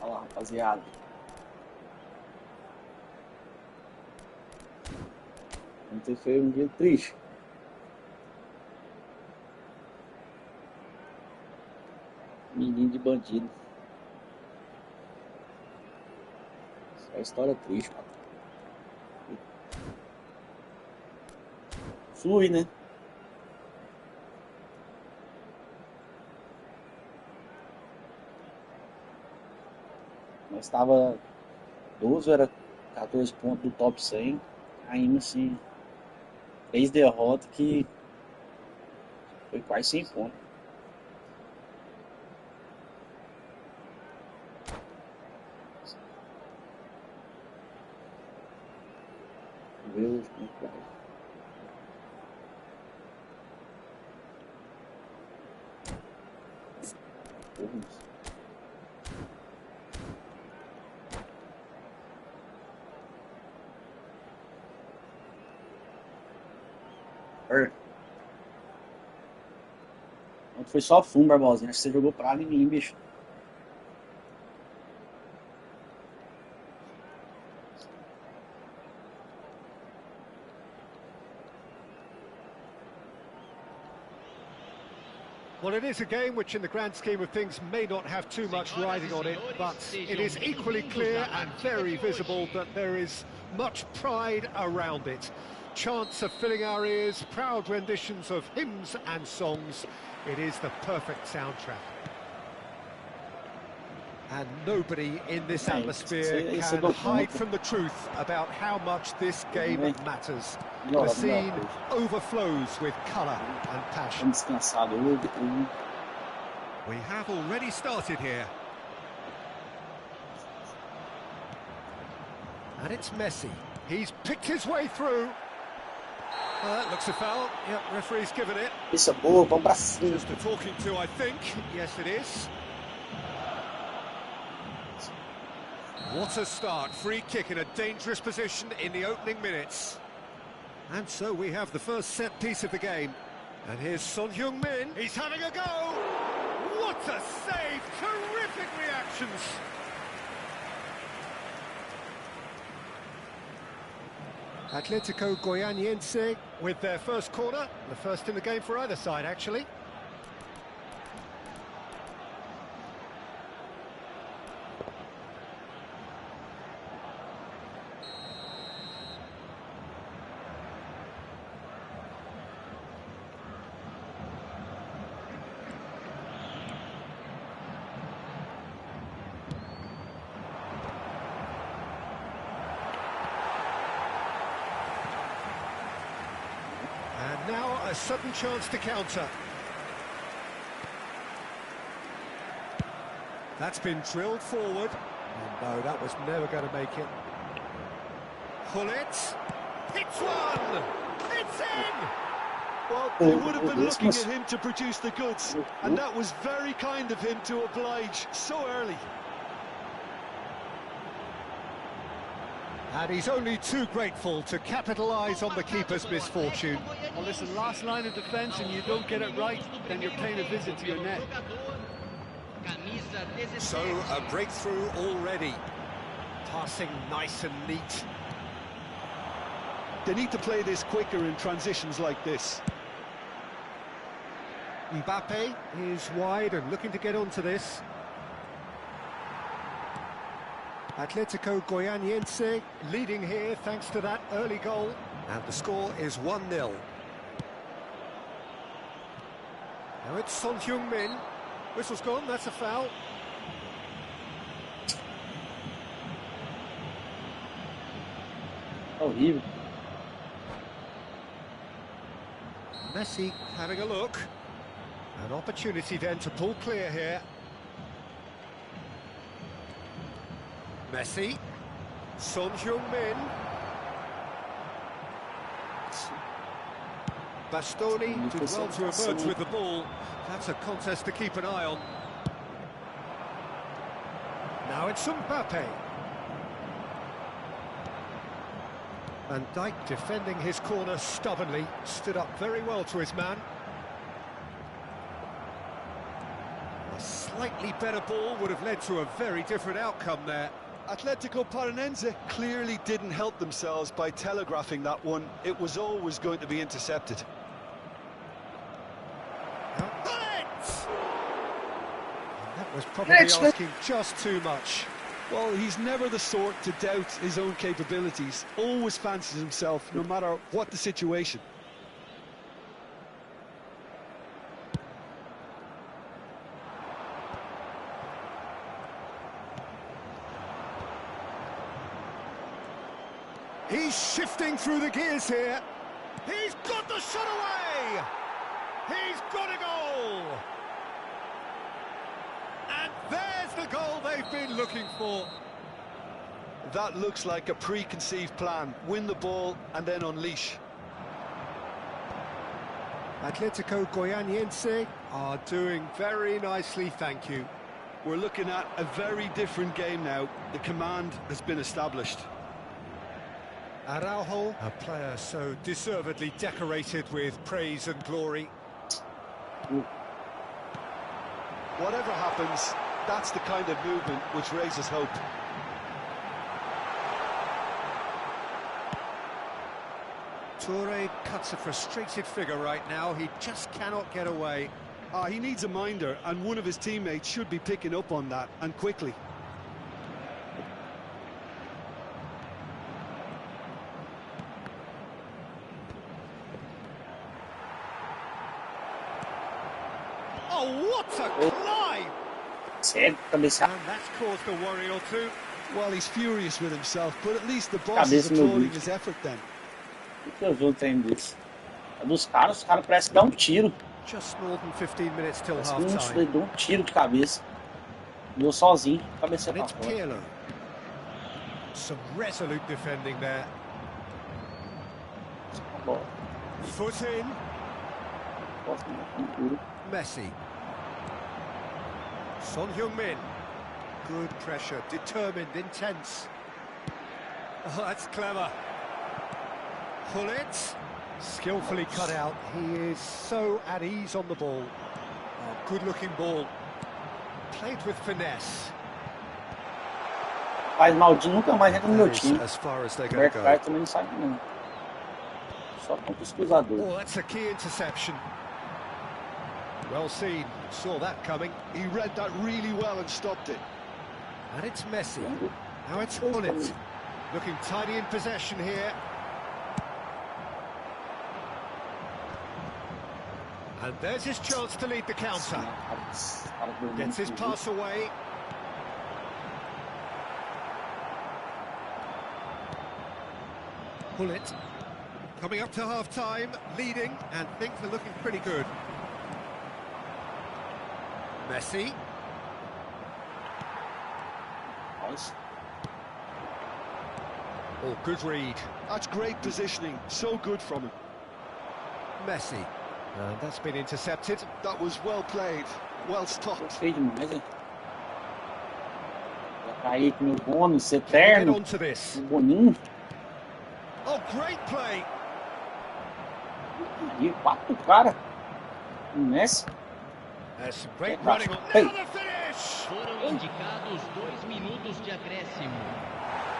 Olha lá, rapaziada. Ontem foi um dia triste. Menino de bandido. Só história triste, mano. Flui, né? Nós estava 12, era 14 pontos do top 100. Ainda assim, 3 derrotas que foi quase 100 pontos. Meu Deus, como que vai? Ontem foi só fumo, Barbosinha. Acho que você jogou praga em mim, bicho. Well, it is a game which in the grand scheme of things may not have too much riding on it, but it is equally clear and very visible that there is much pride around it. Chants are filling our ears, proud renditions of hymns and songs. It is the perfect soundtrack. And nobody in this atmosphere can hide from the truth about how much this game matters. The scene overflows with colour and passion. We have already started here. And it's Messi. He's picked his way through. That looks a foul. Yep, referee's given it. Isso é boa, vamos pra cima. Just a talking to, I think. Yes, it is. What a start. Free kick in a dangerous position in the opening minutes. And so we have the first set piece of the game. And here's Son Heung-min. He's having a go. What a save. Terrific reactions. Atletico Goianiense with their first corner. The first in the game for either side, actually. Now a sudden chance to counter. That's been drilled forward. And no, that was never going to make it. Hullet. It's one! It's in! Well, they would have been looking at him to produce the goods. And that was very kind of him to oblige so early. And he's only too grateful to capitalise on the keeper's misfortune. Well, listen, last line of defence and you don't get it right, then you're paying a visit to your net. So, a breakthrough already. Passing nice and neat. They need to play this quicker in transitions like this. Mbappe is wide and looking to get onto this. Atletico Goianiense leading here thanks to that early goal. And the score is 1-0. Now it's Son Heung-min. Whistle's gone, that's a foul. Horrível. Messi having a look. An opportunity then to pull clear here. Messi. Son Heung-min. Bastoni did well to emerge with the ball. That's a contest to keep an eye on. Now it's Mbappe. Van Dijk defending his corner stubbornly, stood up very well to his man. A slightly better ball would have led to a very different outcome there. Atletico Paranense clearly didn't help themselves by telegraphing that one. It was always going to be intercepted. That was probably asking just too much. Well, he's never the sort to doubt his own capabilities. Always fancies himself, no matter what the situation. He's shifting through the gears here. He's got the shot away! He's got a goal! And there's the goal they've been looking for. That looks like a preconceived plan. Win the ball and then unleash. Atletico Goianiense are doing very nicely, thank you. We're looking at a very different game now. The command has been established. Araujo, a player so deservedly decorated with praise and glory. Whatever happens, that's the kind of movement which raises hope. Toure cuts a frustrated figure right now. He just cannot get away. He needs a minder, and one of his teammates should be picking up on that, and quickly. Oh, what a climb! Sério, cabeça. And that's caused a worry or two. Well, he's furious with himself, but at least the boss is applauding his effort then. O que eu vi o treino desse? É dos caras, os caras parecem dar um tiro. Just more than 15 minutes till Parece half-time. ele deu um tiro de cabeça. Deu sozinho, cabeça And pra it's fora. Pirlo. Some resolute defending there. Bom, Foot in. gosto muito duro. Messi. Son Heung-min. Good pressure, determined, intense. Oh, that's clever. Pull it. Skillfully cut out. He is so at ease on the ball. Oh, good-looking ball. Played with finesse. Mas Maldinho nunca mais entra no meu That is time. as far as they're O going to Bertrand go. também não sai não. Só contra os cruzadores. Oh, that's a key interception. Well seen. Saw that coming. He read that really well and stopped it. And it's Messi. Now it's Hullet. Looking tidy in possession here. And there's his chance to lead the counter. Gets his pass away. Hullet. Coming up to half-time, leading, and things are looking pretty good. Messi. Nice. Oh, good read. That's great positioning. So good from him. Messi. And that's been intercepted. That was well played. Well stopped. Gostei demais, hein? Vai cair aqui no bônus, Get eterno. on to this. O Boninho. Oh, great play. E quatro cara. O Messi. There's some great Yeah, running on. hey. Now the finish! Foram indicados 2 minutos de acréscimo.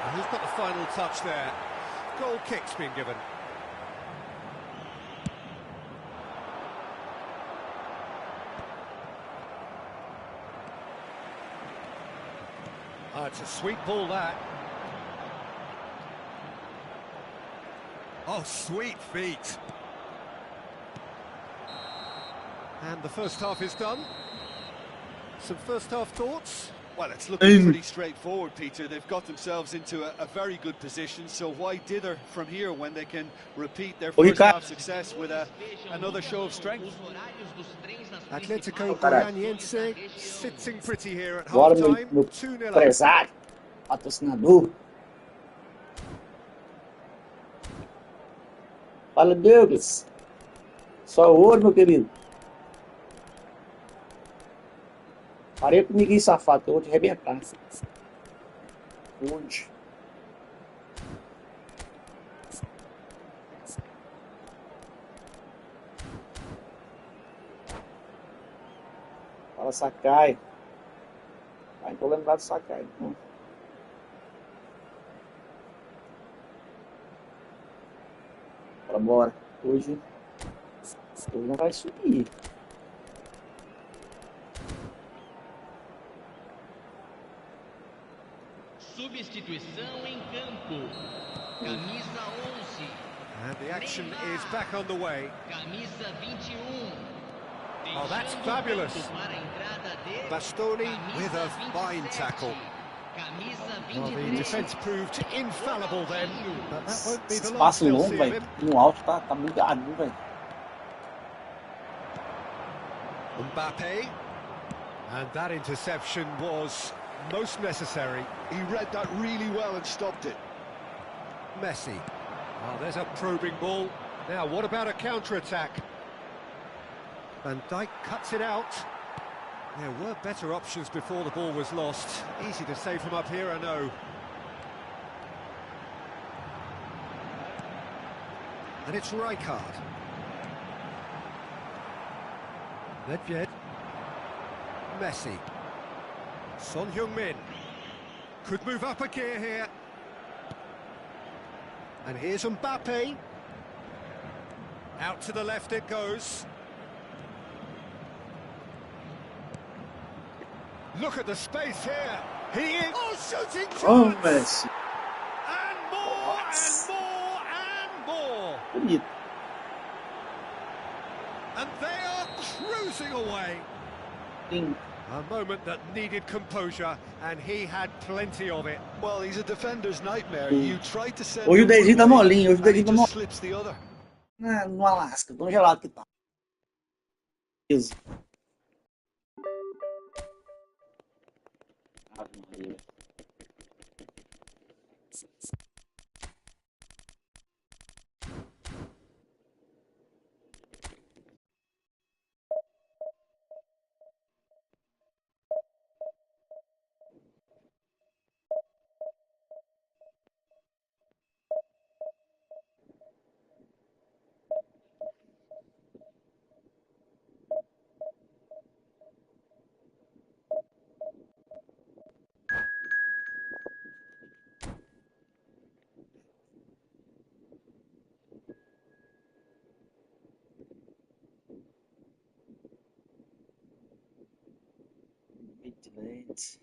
And who's got the final touch there? Goal kick's been given. It's a sweet ball, that. Oh, sweet feet. And the first half is done. Some first half thoughts? Well, it's looking pretty straightforward, Peter. They've got themselves into a very good position, so why dither from here when they can repeat their first half success with another show of strength? Atletico Goianiense sitting pretty here at half-time, 2-0 up. Empresário, patrocinador. Fala, Douglas. Só ouro, meu querido. Parei comigo aí, safado, que eu vou te arrebentar. Onde? Fala, Sakai. Ah, não tô lembrado do Sakai. Não. Bora. Hoje não vai subir. Substituição em campo. Camisa 11. And the action is back on the way. Camisa 21. Oh, that's fabulous. Bastoni with a fine tackle. Well, the defence proved infallible then, but that won't be the last Espaço we'll longo, see of velho. him. No alto tá bugadinho, velho. Mbappe. And that interception was most necessary. He read that really well and stopped it. Messi. Oh, there's a probing ball. Now, what about a counter-attack? Van Dijk cuts it out. There were better options before the ball was lost. Easy to say from up here, I know. And it's Rijkaard. Nedved. Messi. Son Heung-min. Could move up a gear here. And here's Mbappe. Out to the left it goes. Look at the space here. He is... Oh, shooting chance! Oh, Messi. And more, and more, and more. Bonito. And they are cruising away. Sim. A moment that needed composure, and he had plenty of it. Well, he's a defender's nightmare. You try to send Hoje o Dezinho tá molinho, hoje o and he Dezinho tá just molinho. slips the other. No Alasca, tão gelado que tá. Isso. Ave Maria. Bit late.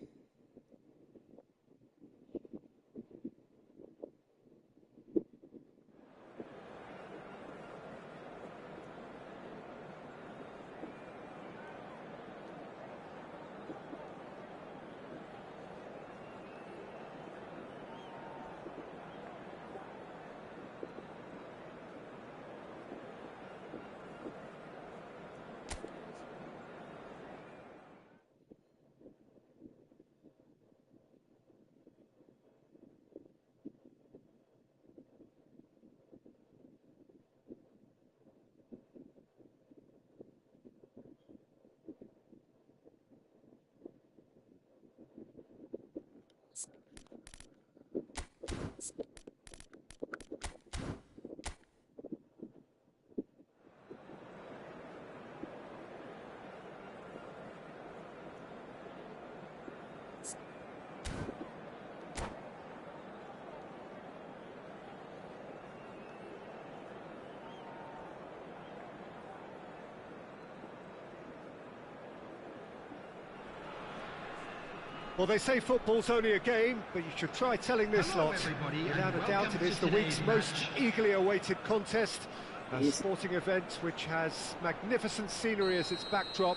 Well, they say football's only a game, but you should try telling this lot. Without a doubt, it is the week's most eagerly awaited contest. A sporting event which has magnificent scenery as its backdrop.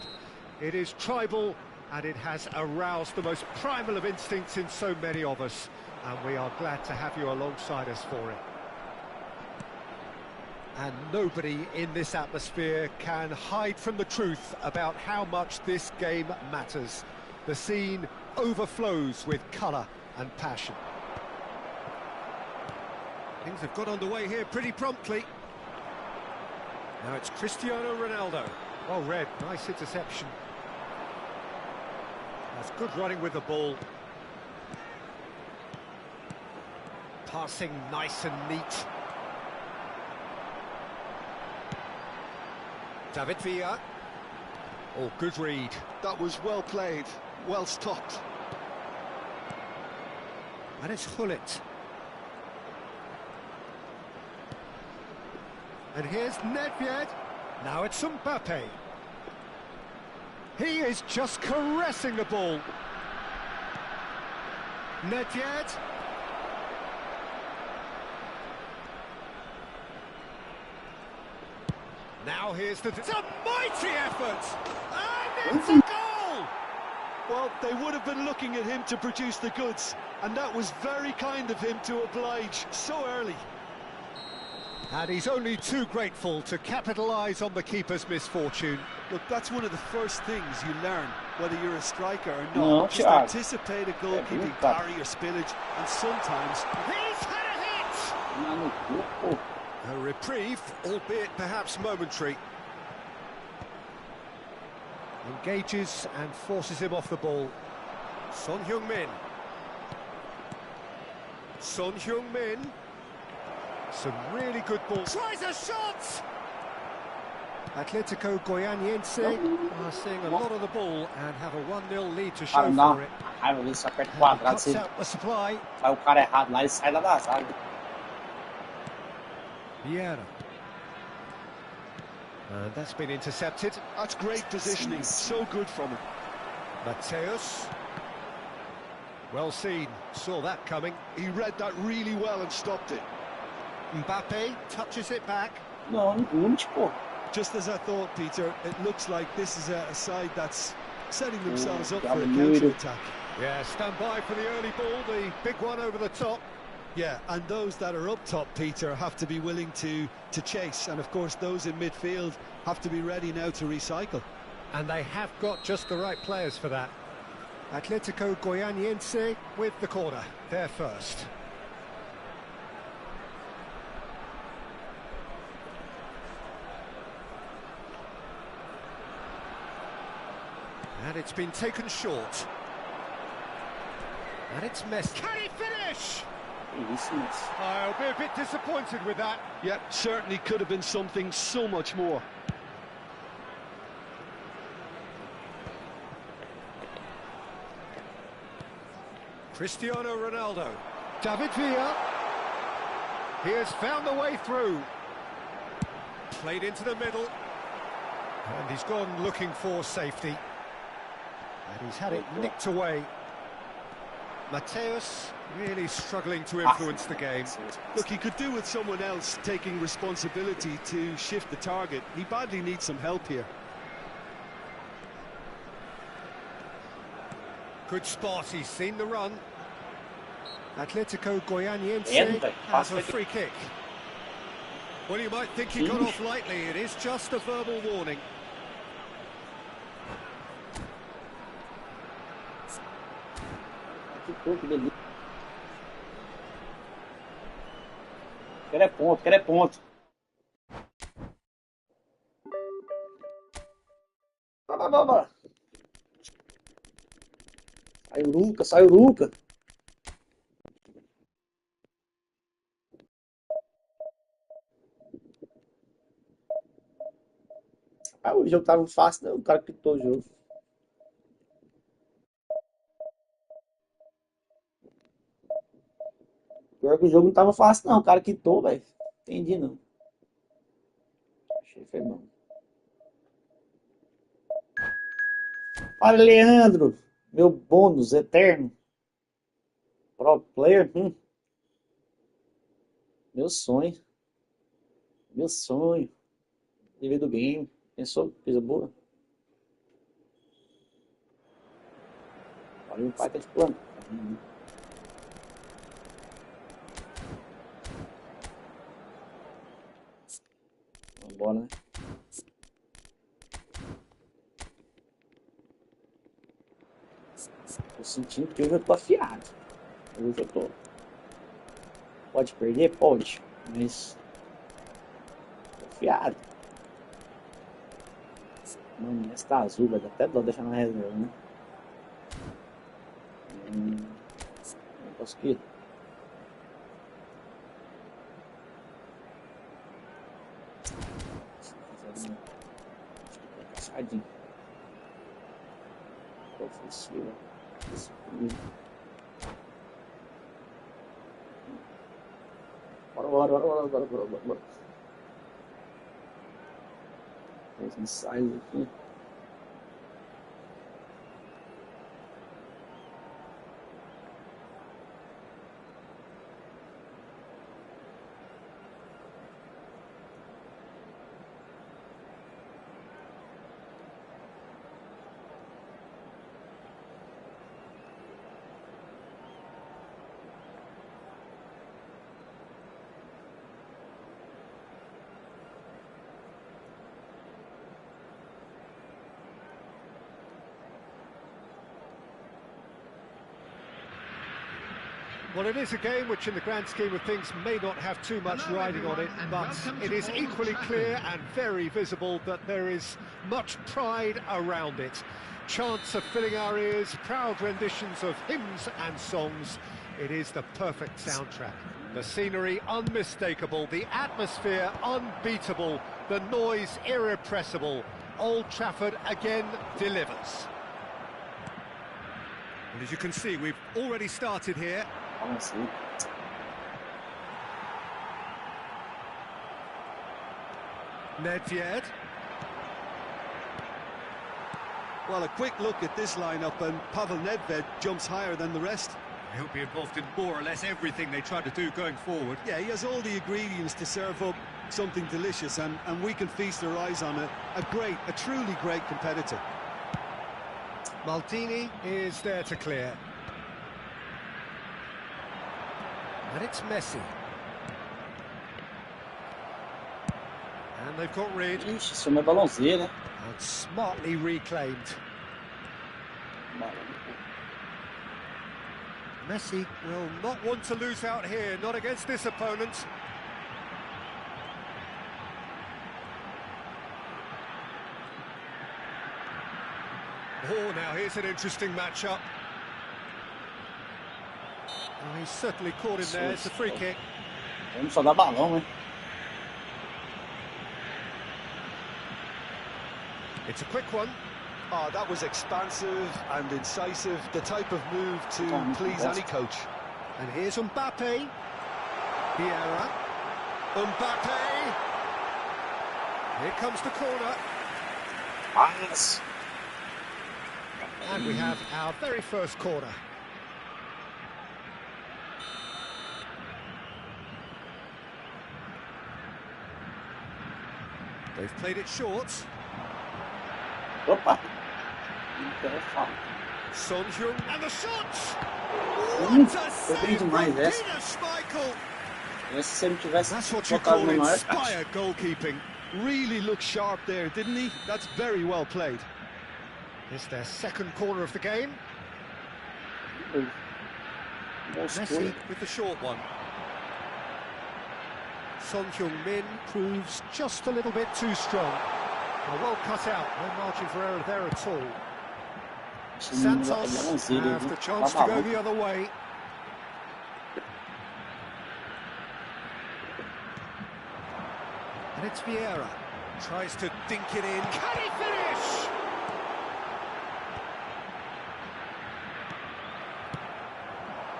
It is tribal, and it has aroused the most primal of instincts in so many of us. And we are glad to have you alongside us for it. And nobody in this atmosphere can hide from the truth about how much this game matters. The scene overflows with colour and passion. Things have got underway here pretty promptly. Now it's Cristiano Ronaldo. Well read, nice interception. That's good running with the ball. Passing nice and neat. David Villa. Oh, good read. That was well played, well stopped. And it's Hullet. And here's Nedved. Now it's Mbappe. He is just caressing the ball. Nedved. Now here's it's a mighty effort! And it's a goal! Well, they would have been looking at him to produce the goods, and that was very kind of him to oblige so early. And he's only too grateful to capitalise on the keeper's misfortune. Look, that's one of the first things you learn, whether you're a striker or not. No, Just anticipate a goalkeeping carry or spillage, and sometimes... He's had a hit! A reprieve, albeit perhaps momentary. Engages and forces him off the ball. Son Heung-min. Son Heung-min. Some really good balls. Tries a shot! Atletico Goianiense are seeing a lot of the ball and have a 1-0 lead to show for it. Cuts out the supply. Sai o cara errado lá, ele sai lá da zaga. Vieira. And that's been intercepted. That's great positioning, so good from him. Mateus. Well seen, saw that coming. He read that really well and stopped it. Mbappe touches it back. Não, pô. Just as I thought, Peter, it looks like this is a side that's setting themselves up for a counter-attack. Yeah, stand by for the early ball, the big one over the top. Yeah, and those that are up top, Peter, have to be willing to chase. And, of course, those in midfield have to be ready now to recycle. And they have got just the right players for that. Atletico Goianiense with the corner, they're first. And it's been taken short. And it's Messi. Can he finish? I'll be a bit disappointed with that. Yep, certainly could have been something so much more. Cristiano Ronaldo. David Villa. He has found the way through. Played into the middle. And he's gone looking for safety. And he's had it nicked away. Mateus really struggling to influence the game. Look, he could do with someone else taking responsibility to shift the target. He badly needs some help here. Good spot, he's seen the run. Atletico Goianiense has a free kick. Well, you might think he got off lightly. It is just a verbal warning. Quero é ponto. Bah. Saiu o Luca. O jogo tava fácil, não, o cara quitou o jogo. Pior que o jogo não tava fácil, não, o cara quitou, velho. Entendi, não. Achei que foi bom. Olha, Leandro. Meu bônus eterno. Pro player. Meu sonho. Meu sonho. Nível do game. Pensou? Coisa boa. Olha o pai tá de plano. Vambora, né? Tô sentindo que hoje eu tô afiado. Hoje eu tô. Pode perder? Pode. Mas. Tô afiado. Mano, essa tá azul, vai dar até dó deixar na reserva, né? Não posso que. Acho que tá encaixadinho. Ofensiva. Bora. Os ensaios aqui. Well, it is a game which in the grand scheme of things may not have too much riding on it, but it is equally clear and very visible that there is much pride around it. Chants are filling our ears, proud renditions of hymns and songs. It is the perfect soundtrack. The scenery unmistakable, the atmosphere unbeatable, the noise irrepressible. Old Trafford again delivers. And as you can see, we've already started here. Honestly. Nedved. Well, a quick look at this lineup, and Pavel Nedved jumps higher than the rest. He'll be involved in more or less everything they try to do going forward. Yeah, he has all the ingredients to serve up something delicious, and we can feast our eyes on a truly great competitor. Maldini is there to clear. And it's Messi. And they've got rid. Ixi, isso é uma balãozeira. And smartly reclaimed. Messi will not want to lose out here, not against this opponent. Oh, now here's an interesting matchup. Oh, he's certainly caught him there, it's a free kick. Vamos só dar balão, né? It's a quick one. Oh, that was expansive and incisive, the type of move to please any coach. And here's Mbappe. Vieira. Mbappe. Here comes the corner. Mas... And we have our very first corner. They've played it short. Opa! Son Heung and the shot! Foi bem demais essa. Essa se ele tivesse That's what you call inspired goalkeeping. Really looked sharp there, didn't he? That's very well played. It's their second corner of the game. Messi with the short one. Son Heung-min proves just a little bit too strong. Well cut out, no margin for error there at all. Santos have the chance to go the other way. And it's Vieira. Tries to dink it in. Can he finish?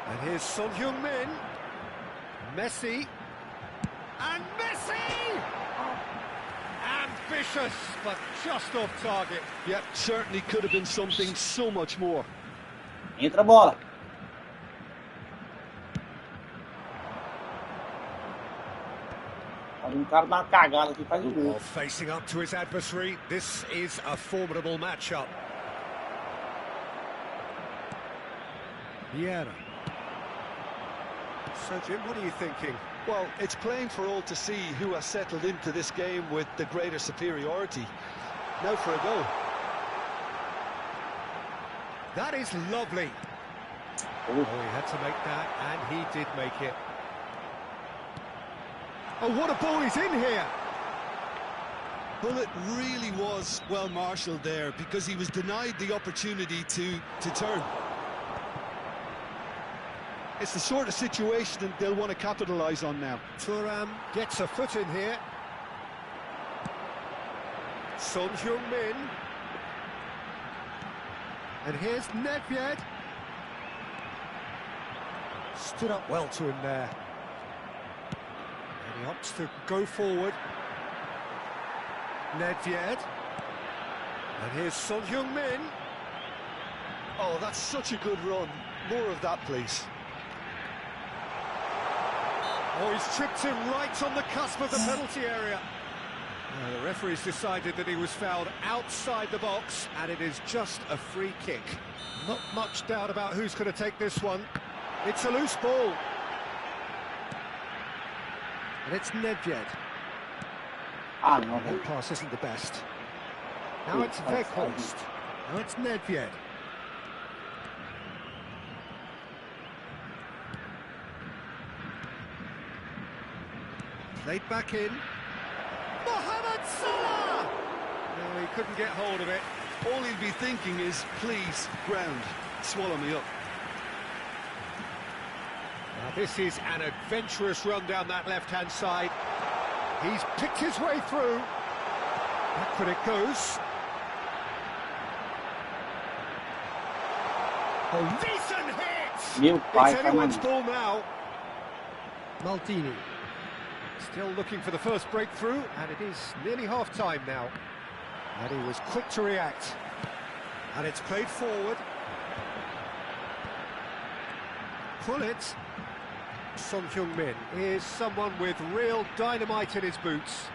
And here's Son Heung-min. Messi. And Messi! Ambitious, but just off target. Yeah, certainly could have been something so much more. Entra a bola. Cara dá uma cagada aqui, faz o gol. Well, facing up to his adversary, this is a formidable matchup. Vieira. So, Jim, what are you thinking? Well, it's plain for all to see who has settled into this game with the greater superiority. Now for a goal. That is lovely. Oh, he had to make that, and he did make it. Oh, what a ball he's in here! Well, it really was well marshalled there because he was denied the opportunity to turn. It's the sort of situation that they'll want to capitalise on now. Thuram gets a foot in here. Son Heung-min. And here's Nedved. Stood up well to him there. And he opts to go forward. Nedved. And here's Son Heung-min. Oh, that's such a good run. More of that, please. Oh, he's tripped him right on the cusp of the penalty area. The referee's decided that he was fouled outside the box, and it is just a free kick. Not much doubt about who's going to take this one. It's a loose ball. And it's Nedved. No. That pass isn't the best. Now it's Weghorst. Now it's Nedved. Played back in. Mohamed Salah! No, he couldn't get hold of it. All he'll be thinking is, please, ground, swallow me up. Now this is an adventurous run down that left-hand side. He's picked his way through. Backward it goes. Oh, decent hit! It's anyone's ball now. Maldini. Still looking for the first breakthrough, and it is nearly half-time now. And he was quick to react. And it's played forward. Pullet. Son Heung-min is someone with real dynamite in his boots.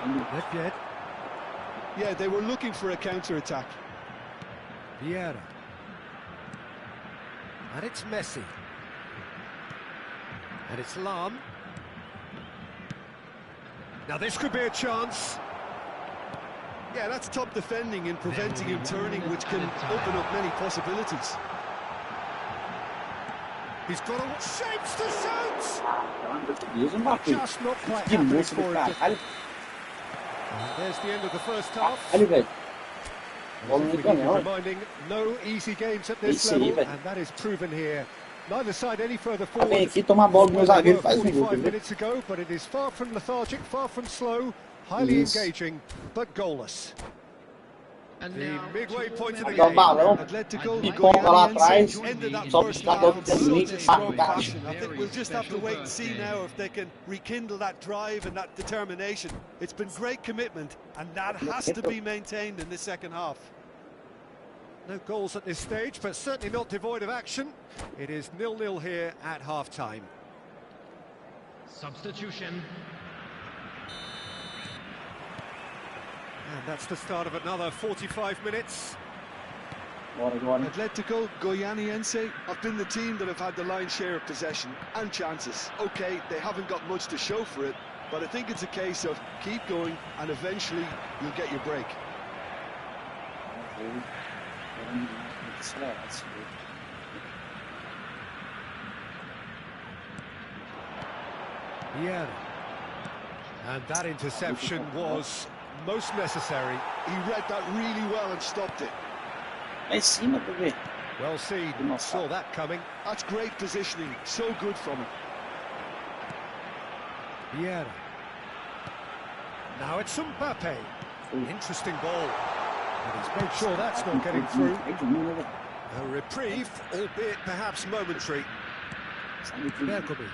Nedved. Yeah, they were looking for a counter-attack. Vieira. And it's Messi. And it's Lam. Now this could be a chance. Yeah, that's top defending and preventing him turning, which can open up many possibilities. He's got all shapes to shoot! Just not quite happening for him. There's the end of the first half. Reminding, no easy games at this level, and that is proven here. Neither side any further forward. Aqui toma a bola do meu zagueiro, faz 45 minutes ago, but it is far from lethargic, far from slow, highly engaging, but goalless. The midway point of the game. Pipoca lá atrás, só buscar o I think we'll just have to wait and see now if they can rekindle that drive and that determination. It's been great commitment, and that has to be maintained in the second half. No goals at this stage, but certainly not devoid of action. It is 0-0 here at half-time. Substitution. And that's the start of another 45 minutes. Atletico Goianiense have been the team that have had the lion's share of possession and chances. Okay, they haven't got much to show for it, but I think it's a case of keep going and eventually you'll get your break. Yeah. And that interception was most necessary. He read that really well and stopped it. Well seen, saw that coming. That's great positioning, so good from him. Vieira. Now it's Mbappe. Interesting ball. And he's made sure that's not getting through. A reprieve, albeit perhaps momentary. Bergomi.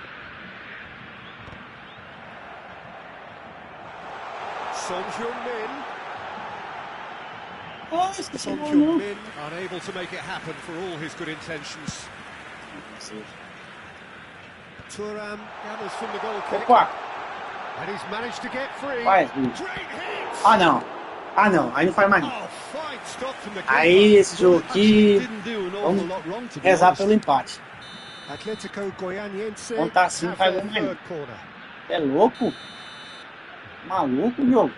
Son Heung-min. Oh, esqueci Son o gol, não. Heung-min unable to make it happen for all his good intentions. Thuram gathers from the goal kick. Opa! And he's managed to get free. Faz, Great hit! Ah, não. Ah, não. Aí não faz mais. Oh, fine stop from the Aí, keeper. esse jogo aqui, Didn't do an awful vamos lot wrong, to be rezar honest. pelo empate. Atletico Goianiense Quando tá assim, have faz their gol mais. third corner. É louco? Maluco, jogo.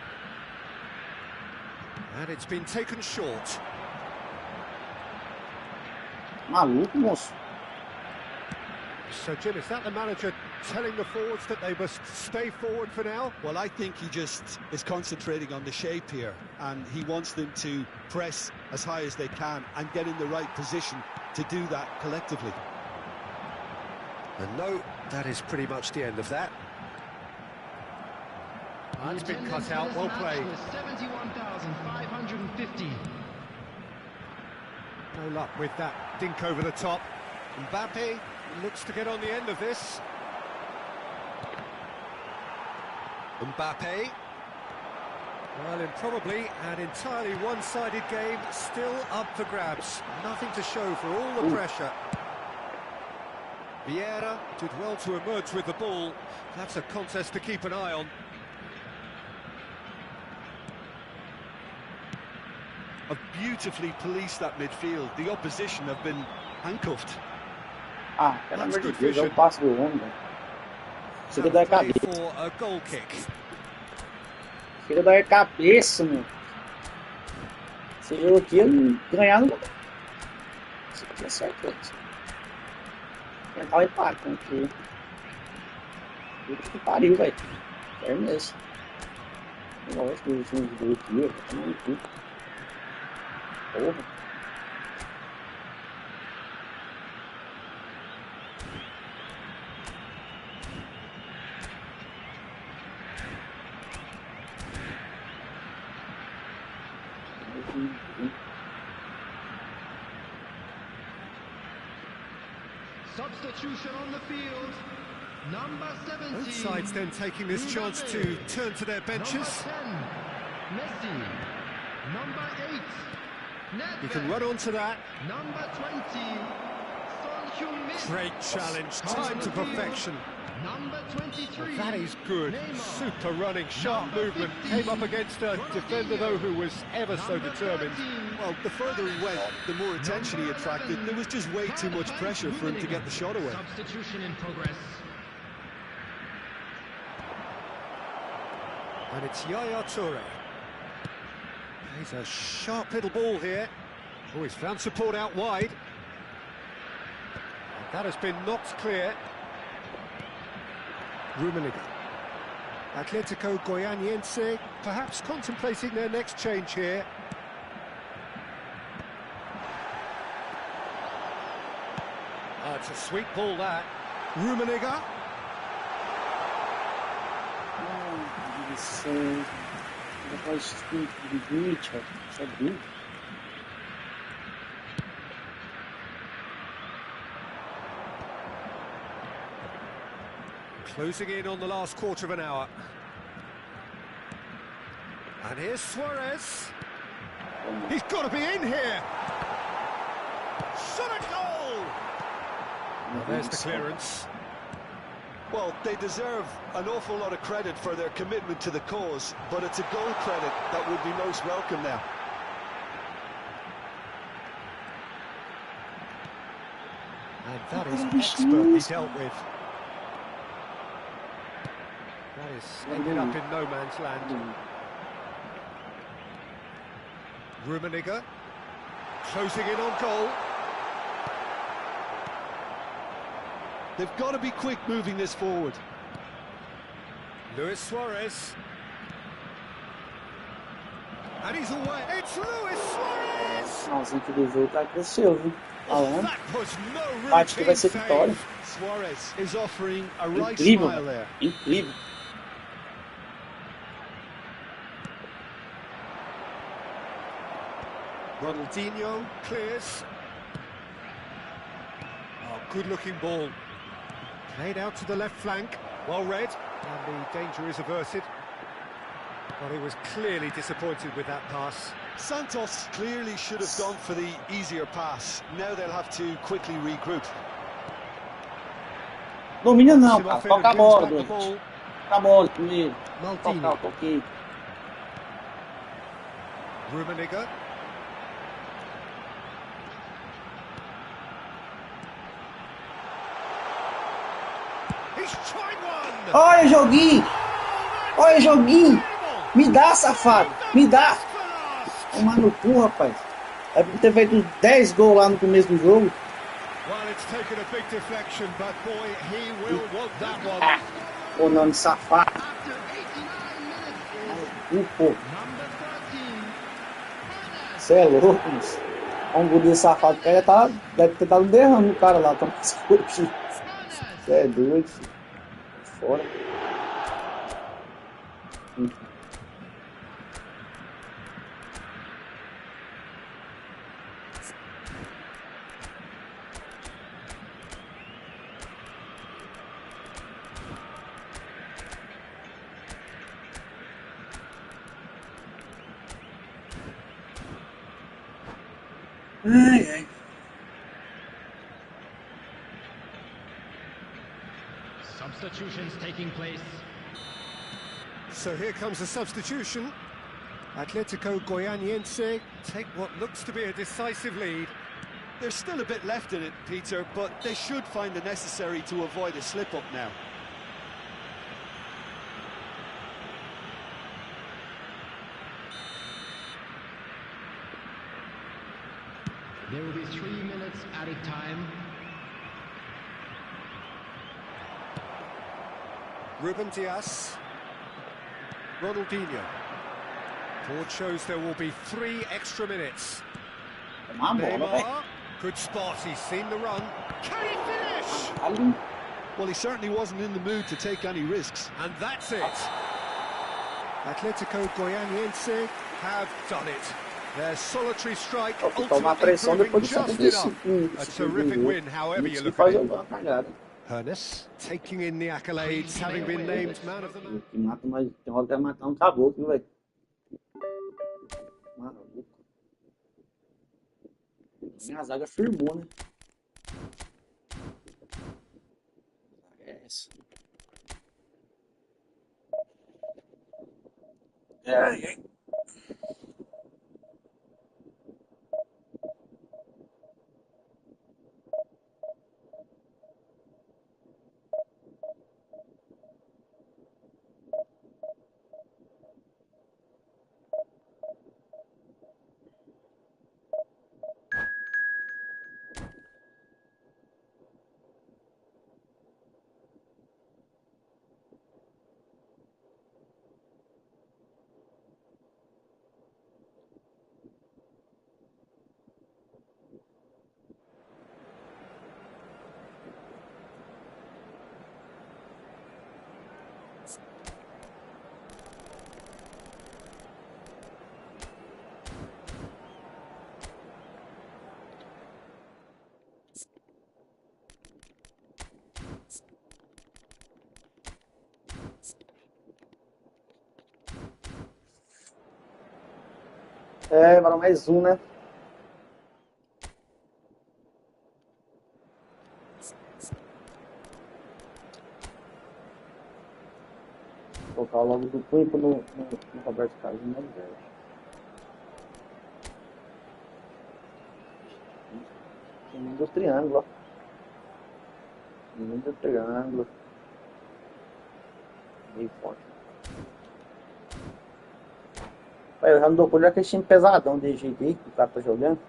And it's been taken short. Maluco, moço. So, Jim, is that the manager telling the forwards that they must stay forward for now? Well, I think he just is concentrating on the shape here, and he wants them to press as high as they can and get in the right position to do that collectively. And no, that is pretty much the end of that. That's been cut out, well played. 71,550. No luck with that dink over the top. Mbappe looks to get on the end of this. Mbappe. Well, in probably an entirely one-sided game, still up for grabs. Nothing to show for all the pressure. Vieira did well to emerge with the ball. That's a contest to keep an eye on. Have beautifully policed that midfield. The opposition have been handcuffed. Ah, pelo That's amor de good Deus, é vision. o passo do homem, velho. Chega da Play cabeça. for a goal kick. Chega da cabeça, meu. Esse jogo aqui, eu ganhar não. Isso aqui é certeza. Tentar o empate, né? Porque. Puta que pariu, velho. Quero mesmo. Lógico, o último gol aqui, ó. Tá tomando tudo. Porra. Substitution on the field. Number 17. Both sides then taking this chance to turn to their benches. Number 10, Messi. Number 8, You can Nedved. run on to that. Number 20, Son Heung-min. Great challenge, time to perfection. Number 23. That is good. Neymar. Super running, sharp Number movement. 15. Came up against a defender, though, who was ever so Number determined. 13. Well, the further he went, the more attention he attracted. There was just way too much pressure for him to get the shot away. Substitution in progress. And it's Yaya Toure. He's a sharp little ball here. Oh, he's found support out wide. And that has been knocked clear. Rummenigge. Atletico Goianiense perhaps contemplating their next change here. Ah, it's a sweet ball, that. Rummenigge. Isso é. Depois de glitch, ó. Isso é duro. Closing in on the last quarter of an hour. And here's Suarez. He's got to be in here. Shot a goal! Well, there's the clearance. Well, they deserve an awful lot of credit for their commitment to the cause, but it's a goal credit that would be most welcome now. And that is expertly dealt with. That is ended up in no man's land. Rummenigge closing in on goal. They've got to be quick moving this forward. Luis Suarez. And he's away. It's Luis Suarez! Nossa, que do jogo tá cresceu, viu? Falando. That was no Acho que vai ser routine vitória. save. Suarez is offering a right Incrível, smile velho. there. Incrível. Ronaldinho clears. Oh, good-looking ball. Played out to the left flank. Well read. And the danger is averted. But he was clearly disappointed with that pass. Santos clearly should have gone for the easier pass. Now they'll have to quickly regroup. Domina não, Him cara. off in Toca a and wins bola, back the doente. ball. Toca a bola primeiro. Maldini. Tocar, toquei. Rummenigge. He's tried one. Olha, joguinho! Olha, joguinho! Me dá, safado! Me dá! Tomar no cu, rapaz. É por ter feito 10 gols lá no começo do jogo. Well, it's taken a big deflection, but boy, he will want that one. Ah, ô nome safado. After 89 minutes O pô. is number 13. Você é louco, moço. Um guri safado que tá, deve ter dado um derrame no cara lá. Toma esse coxinho. Você é doido, filho. Fora. Ai, ai. Substitutions taking place. So here comes the substitution. Atletico Goianiense take what looks to be a decisive lead. There's still a bit left in it, Peter, but they should find the necessary to avoid a slip-up now. There will be 3 minutes added time. Ruben Dias. Ronaldinho. Board shows there will be 3 extra minutes. Tomar a bola, velho. Neymar. Good spot, he's seen the run. Can he finish? Ali. Well, he certainly wasn't in the mood to take any risks. And that's it. Atletico Goianiense have done it. Their solitary strike Só que tomar ultimately pressão proving depois do just 75. enough. A terrific win, however you look at fazer it. uma cagada. Ernest taking in the accolades, having been named man of the match. Que mata, mas tem hora que vai matar um caboclo, velho. Maluco. Minha zaga firmou, né? É essa. Ai, ai. É, agora mais um, né? Vou colocar logo do Cunha no Roberto Carlos e no Alberto. Tem do triângulo, ó. Do triângulo. Meio forte. Eu já não dou conta daquele time pesadão desse jeito aí que o cara tá jogando.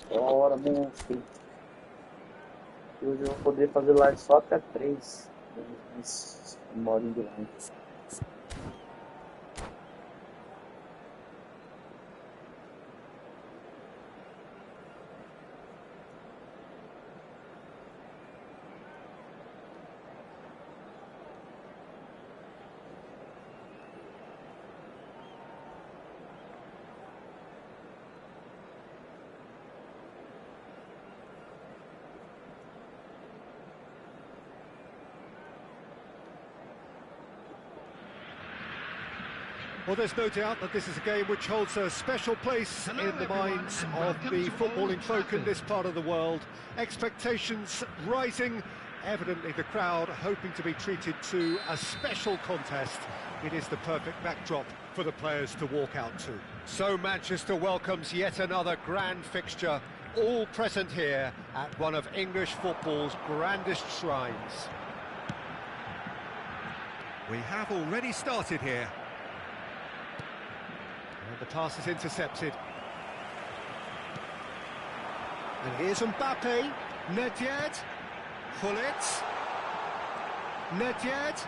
Bora, monstro. E hoje eu vou poder fazer live só até 3. Uma hora de live. Well, there's no doubt that this is a game which holds a special place in the minds of the footballing folk in this part of the world. Expectations rising, evidently the crowd hoping to be treated to a special contest. It is the perfect backdrop for the players to walk out to. So Manchester welcomes yet another grand fixture, all present here at one of English football's grandest shrines. We have already started here. And the pass is intercepted. And here's Mbappe. Nedved. Gullit. Nedved.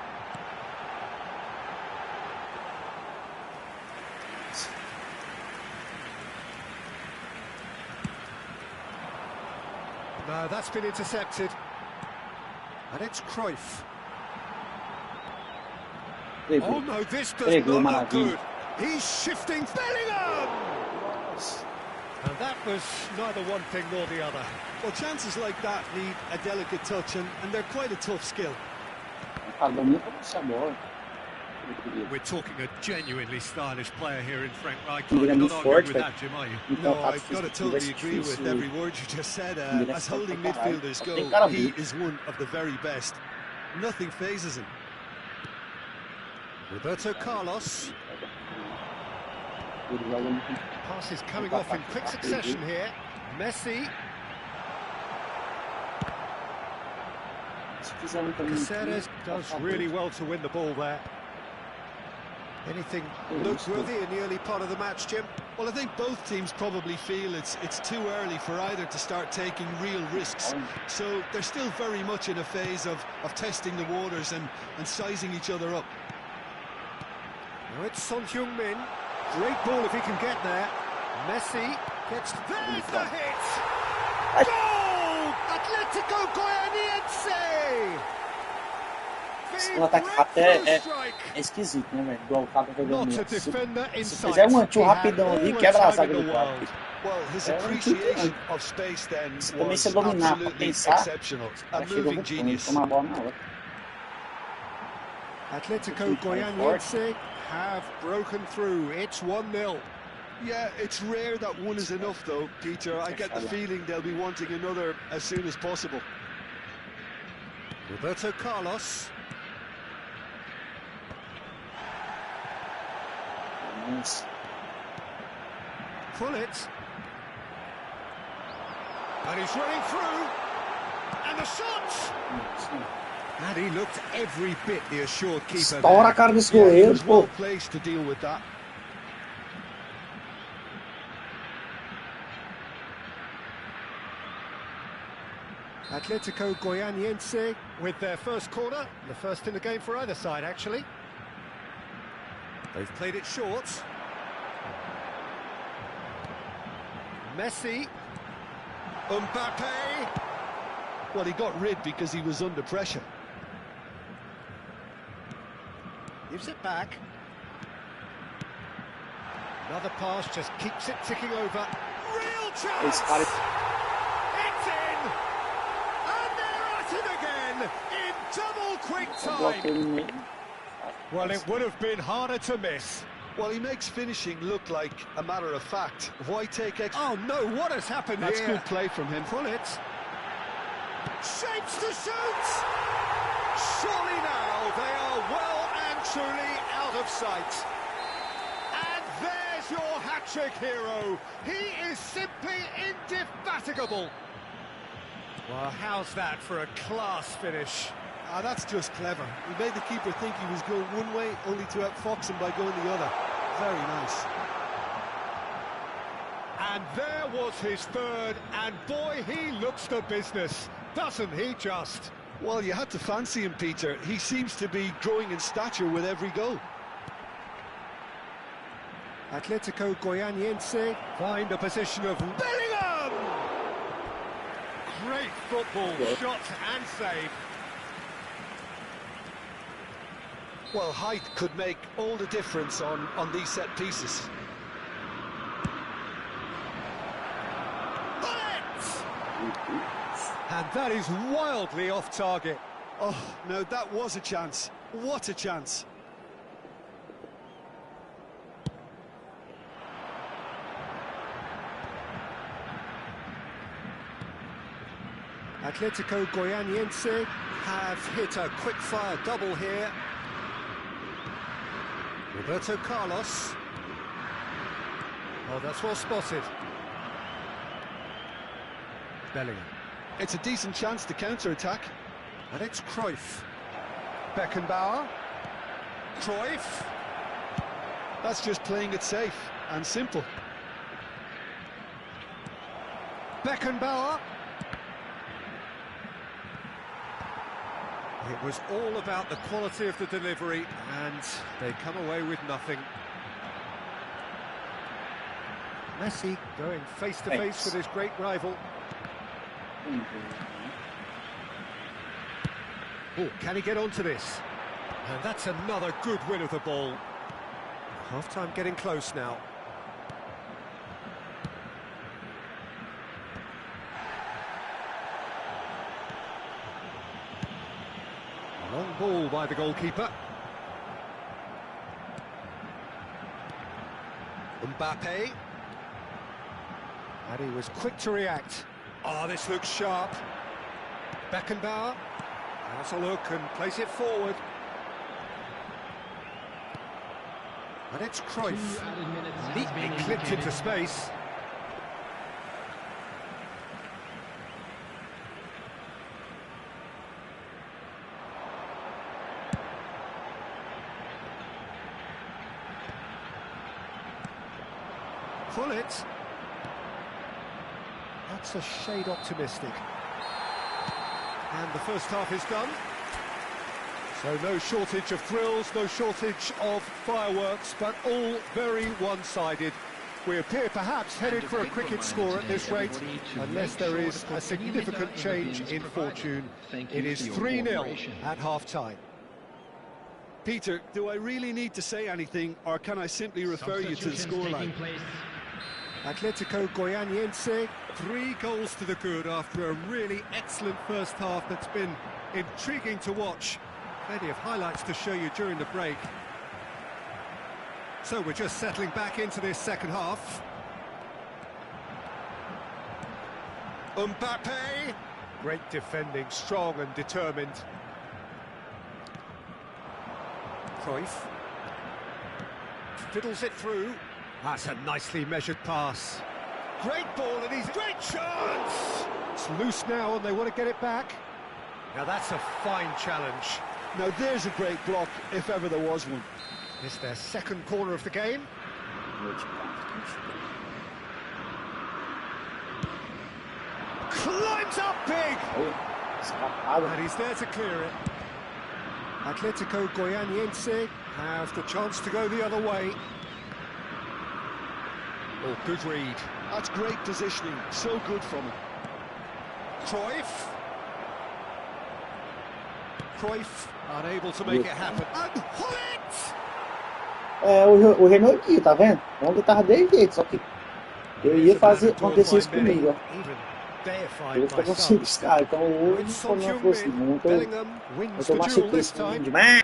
No, that's been intercepted. And it's Cruyff. Oh no, this does not look good. He's shifting Bellingham! And that was neither one thing nor the other. Well, chances like that need a delicate touch, and they're quite a tough skill. We're talking a genuinely stylish player here in Frank Rijkaard. You're not arguing with that, Jim, are you? No, I've got to totally agree with every word you just said. As holding midfielders go, he is one of the very best. Nothing phases him. Roberto Carlos. Pass is coming off in quick succession here. Messi. Caceres does really well to win the ball there. Anything noteworthy in the early part of the match, Jim? Well, I think both teams probably feel it's too early for either to start taking real risks. So they're still very much in a phase of testing the waters and sizing each other up. Now it's Son Heung-min. Great ball if he can get there. Messi gets... There's the hit! Goal! Atletico Goianiense! O ataque é esquisito, né, velho? Igual o Capa jogando mesmo. Se fizer um antigo rapidão ali, quebra a zaga do Capa. Se também você dominar pra pensar, já chegou muito bom, toma a bola na hora. Atletico Goianiense have broken through. It's 1-0. Yeah, it's rare that one is enough, though, Peter. I get the feeling they'll be wanting another as soon as possible. Roberto Carlos. Nice. Gullit. And he's running through. And the shot! And he looked every bit the assured keeper. Estoura a cara desse goleiro, pô. Well placed to deal with that. Atletico Goianiense with their first corner, the first in the game for either side, actually. They've played it short. Messi. Mbappe. Well, he got rid because he was under pressure. Gives it back. Another pass just keeps it ticking over. Real chance! It's in! And they're at it again in double quick time. Well, it would have been harder to miss. Well, he makes finishing look like a matter of fact. Why take extra? Oh no, what has happened That's here? good play from him. Gullit. Shapes to shoot! Surely now they are well and truly out of sight. And there's your hat-trick hero. He is simply indefatigable. Well, how's that for a class finish? Ah, that's just clever. He made the keeper think he was going one way, only to outfox him by going the other. Very nice. And there was his third, and boy, he looks the business, doesn't he just? Well, you had to fancy him, Peter. He seems to be growing in stature with every goal. Atletico Goianiense find a position of Bellingham! Great football, shot and save. Well, height could make all the difference on these set pieces. And that is wildly off target. Oh, no, that was a chance. What a chance. Atletico Goianiense have hit a quick-fire double here. Roberto Carlos. Oh, that's well spotted. Bellingham. It's a decent chance to counter-attack. And it's Cruyff. Beckenbauer. Cruyff. That's just playing it safe and simple. Beckenbauer. It was all about the quality of the delivery, and they come away with nothing. Messi going face-to-face with his great rival. Oh, can he get onto this? And that's another good win of the ball. Half-time getting close now. Long ball by the goalkeeper. Mbappe. And he was quick to react. Oh, this looks sharp. Beckenbauer. Has a look and plays it forward. And it's Cruyff. Neatly clipped into space. Pull it. That's a shade optimistic. And the first half is done. So no shortage of thrills, no shortage of fireworks, but all very one-sided. We appear perhaps headed for a cricket score at this rate, unless there is a significant change in fortune. It is 3-0 at half-time. Peter, do I really need to say anything, or can I simply refer you to the scoreline? Atletico Goianiense, 3 goals to the good after a really excellent first half that's been intriguing to watch. Plenty of highlights to show you during the break. So we're just settling back into this second half. Mbappe! Great defending, strong and determined. Cruyff. Fiddles it through. That's a nicely measured pass. Great ball, and he's great chance! It's loose now, and they want to get it back. Now that's a fine challenge. Now there's a great block, if ever there was one. It's their second corner of the game. Climbs up big! And he's there to clear it. Atletico Goianiense have the chance to go the other way. Oh, good read. That's great positioning, so good from him. Cruyff. Cruyff unable to make it happen. And Hullet! É, o Renault aqui, tá vendo? Ontem tava desse jeito, só que eu ia fazer acontecer isso comigo, ó. Eu tô conseguindo os caras, então hoje o problema foi assim, vou tomar suplício demais.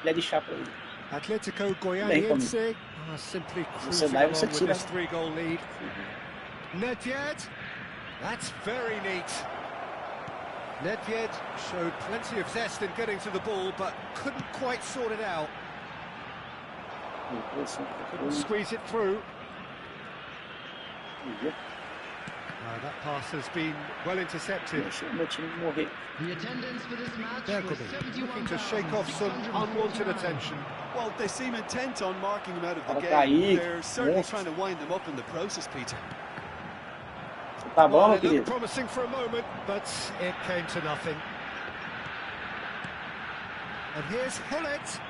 Ele é de chapa aí. Atletico Goianiense are simply cruising along with this 3-goal lead. Nedved, that's very neat. Nedved showed plenty of zest in getting to the ball, but couldn't quite sort it out. Couldn't squeeze it through. That pass has been well intercepted. Deixa meu time morrer. The attendance for this match was Berkeley looking to shake off some unwanted attention. Well, they seem intent on marking him out of the Fala, game. Kaique. They're certainly Monstro. trying to wind them up in the process, Peter. Tá bom, Well, meu it looked querido? promising for a moment, but it came to nothing. And here's Hullet,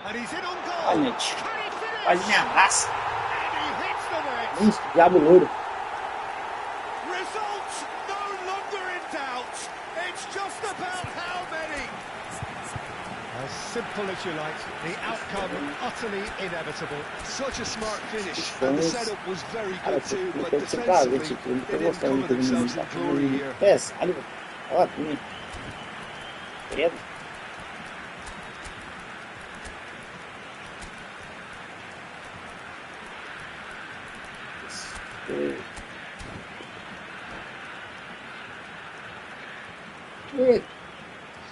and he's in on goal. Ai, gente. Can he finish? Quase me abraça. And he hits the net. Isso, diabo loiro. Results no longer in doubt. It's just about how many. As simple as you like, the outcome utterly inevitable. Such a smart finish, and the setup was very Cara, good too, but eu tô cara, defensively, tipo, eu não they tô didn't come gostando with do menino. themselves Tá in glory here. Pés, ali, ó, menino. Credo.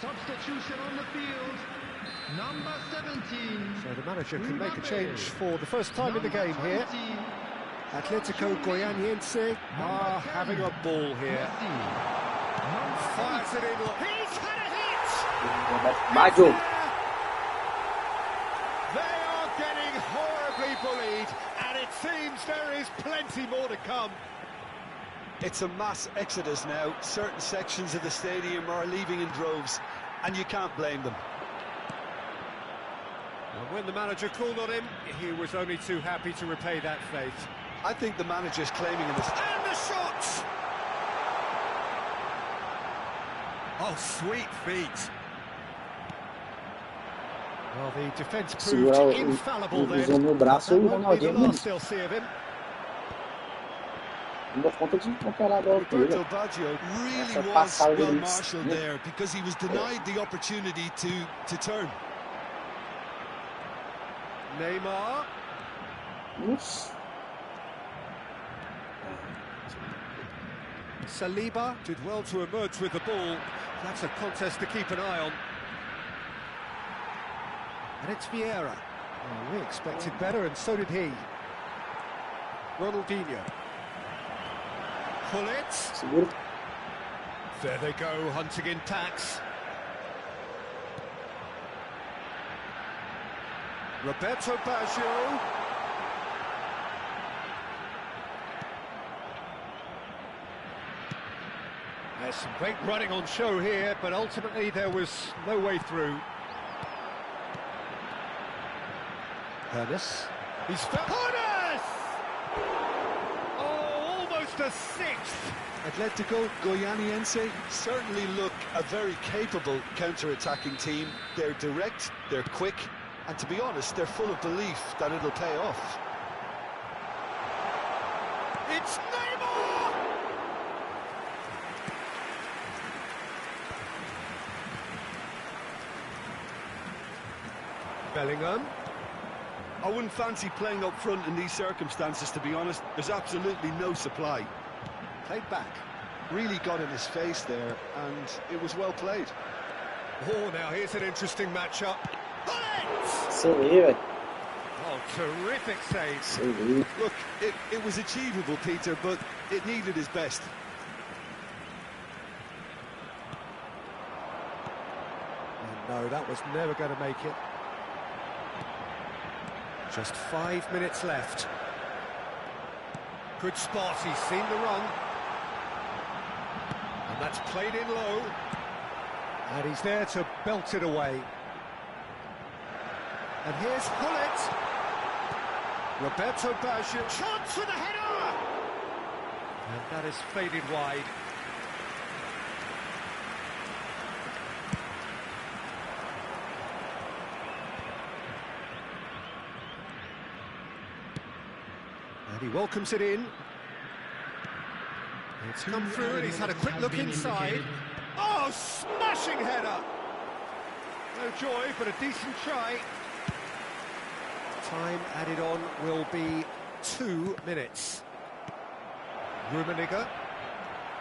substitution on the field. Number 17. So the manager can make a change for the first time in the game here. Atletico Goianiense are having a ball here. Fires it in. He's had a hit! Baggio. They are getting horribly bullied, and it seems there is plenty more to come. It's a mass exodus now. Certain sections of the stadium are leaving in droves, and you can't blame them. And when the manager called on him, he was only too happy to repay that faith. I think the manager's claiming in this. And the shot! Oh, sweet feet. Well, the defence proved Segura infallible o then. no braço That e o won't be the Ronaldinho last they'll see of him. não dá conta de atropelar a bola toda. Roberto Baggio really Essa was passada well dele, marshalled né? there because he was denied the opportunity to turn. Neymar. Nossa. Saliba did well to emerge with the ball. That's a contest to keep an eye on. And it's Vieira. Oh, we expected better, and so did he. Ronaldinho. Hullet. Segura. There they go, hunting in packs. Roberto Baggio. There's some great running on show here, but ultimately there was no way through. Hernes. He's Hernes! Oh, almost a sixth. Atletico Goianiense certainly look a very capable counter-attacking team. They're direct, they're quick, and to be honest, they're full of belief that it'll pay off. It's Neymar! Bellingham. I wouldn't fancy playing up front in these circumstances, to be honest. There's absolutely no supply. Played back. Really got in his face there, and it was well played. Oh, now here's an interesting matchup. Hullet! Seu aí, velho. Oh, terrific save. Seu aí. Look, it was achievable, Peter, but it needed his best. No, that was never going to make it. Just 5 minutes left. Good spot, he's seen the run. And that's played in low. And he's there to belt it away. And here's Hullet. Roberto Baggio. Chance for the header! And that is faded wide. And he welcomes it in. It's come through and he's had a quick look inside. Oh, smashing header! No joy, but a decent try. Time added on will be 2 minutes. Rummenigge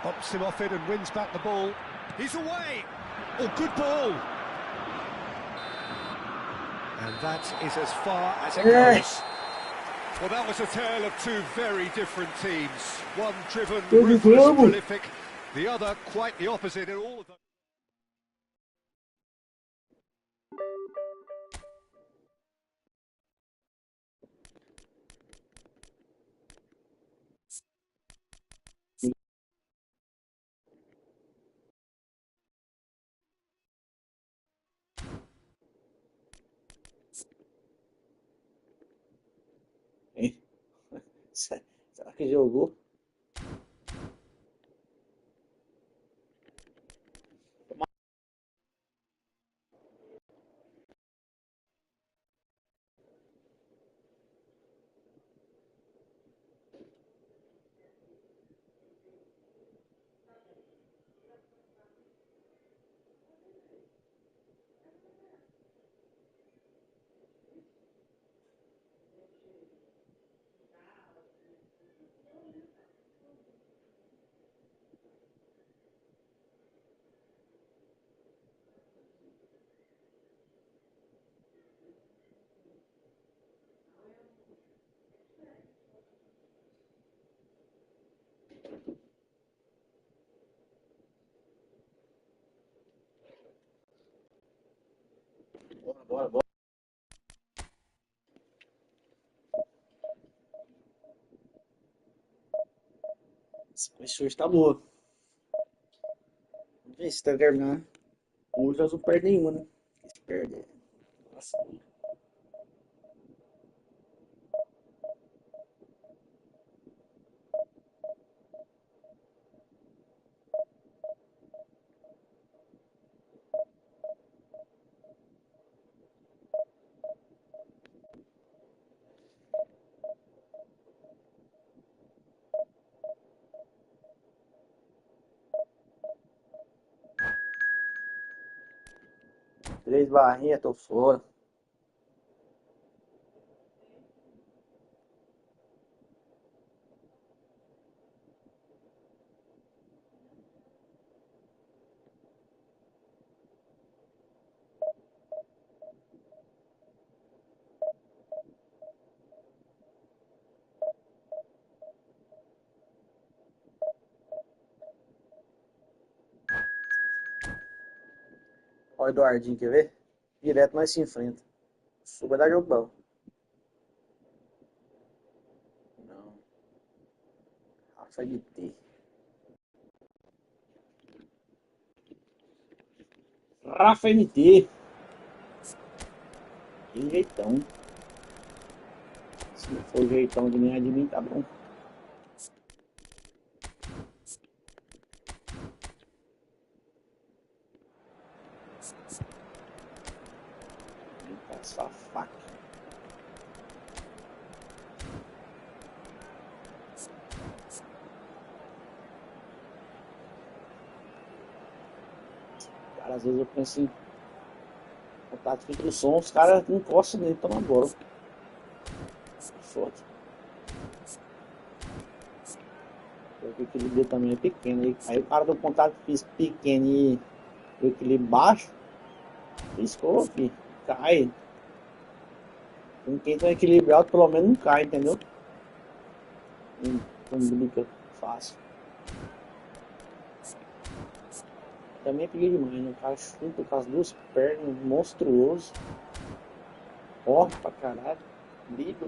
bumps him off it and wins back the ball. He's away! Oh, good ball! And that is as far as it goes. Well, that was a tale of two very different teams. One driven, ruthless, prolific. The other quite the opposite in all of them. Será que jogou? Bora. Esse hoje tá boa. Vamos ver se tá terminando. Hoje nós não perdemos nenhuma, né? Se perder. Nossa. Três barrinhas, tô fora. Ó, o Eduardinho, quer ver? Direto nós se enfrenta. Isso vai dar jogo bom. Não. Rafa de T. Rafa MT. Que jeitão. Se não for o jeitão de ganhar de mim, tá bom. Essa faca. Cara, às vezes eu penso em contato com o som, os caras encostam nele e tomam a bola. Foda. O equilíbrio também é pequeno. Aí o cara do contato físico pequeno e o equilíbrio baixo, piscou, filho. Cai. Com quem tem equilíbrio alto, pelo menos não cai, entendeu? Não brinca fácil. Também peguei demais, né? O cara chuta com as duas pernas, monstruoso. Corre pra caralho. Liga.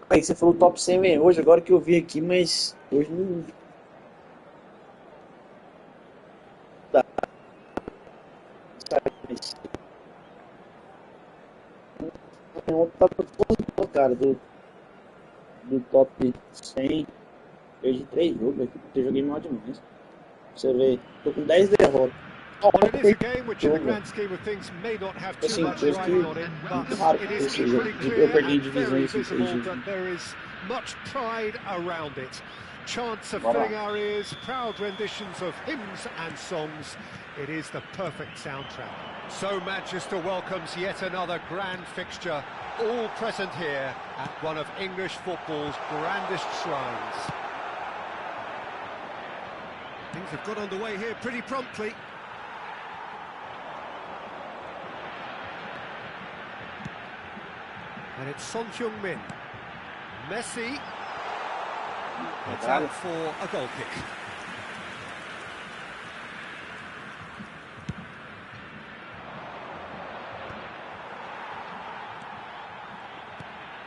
Aí você falou top 100 vem hoje, agora que eu vi aqui, mas hoje não dá. Ontem tava todo, cara, do top 100. Perdi 3 jogos, velho. Eu joguei mal demais. Você vê, tô com 10 derrotas. Well, it is a game which in the grand scheme of things may not have too much riding on it, but it is equally clear and very visible that there is much pride around it. Chants are filling our ears, proud renditions of hymns and songs. It is the perfect soundtrack. So Manchester welcomes yet another grand fixture, all present here at one of English football's grandest shrines. Things have got underway here pretty promptly. And it's Son Heung-min. Messi. It's out for a goal kick.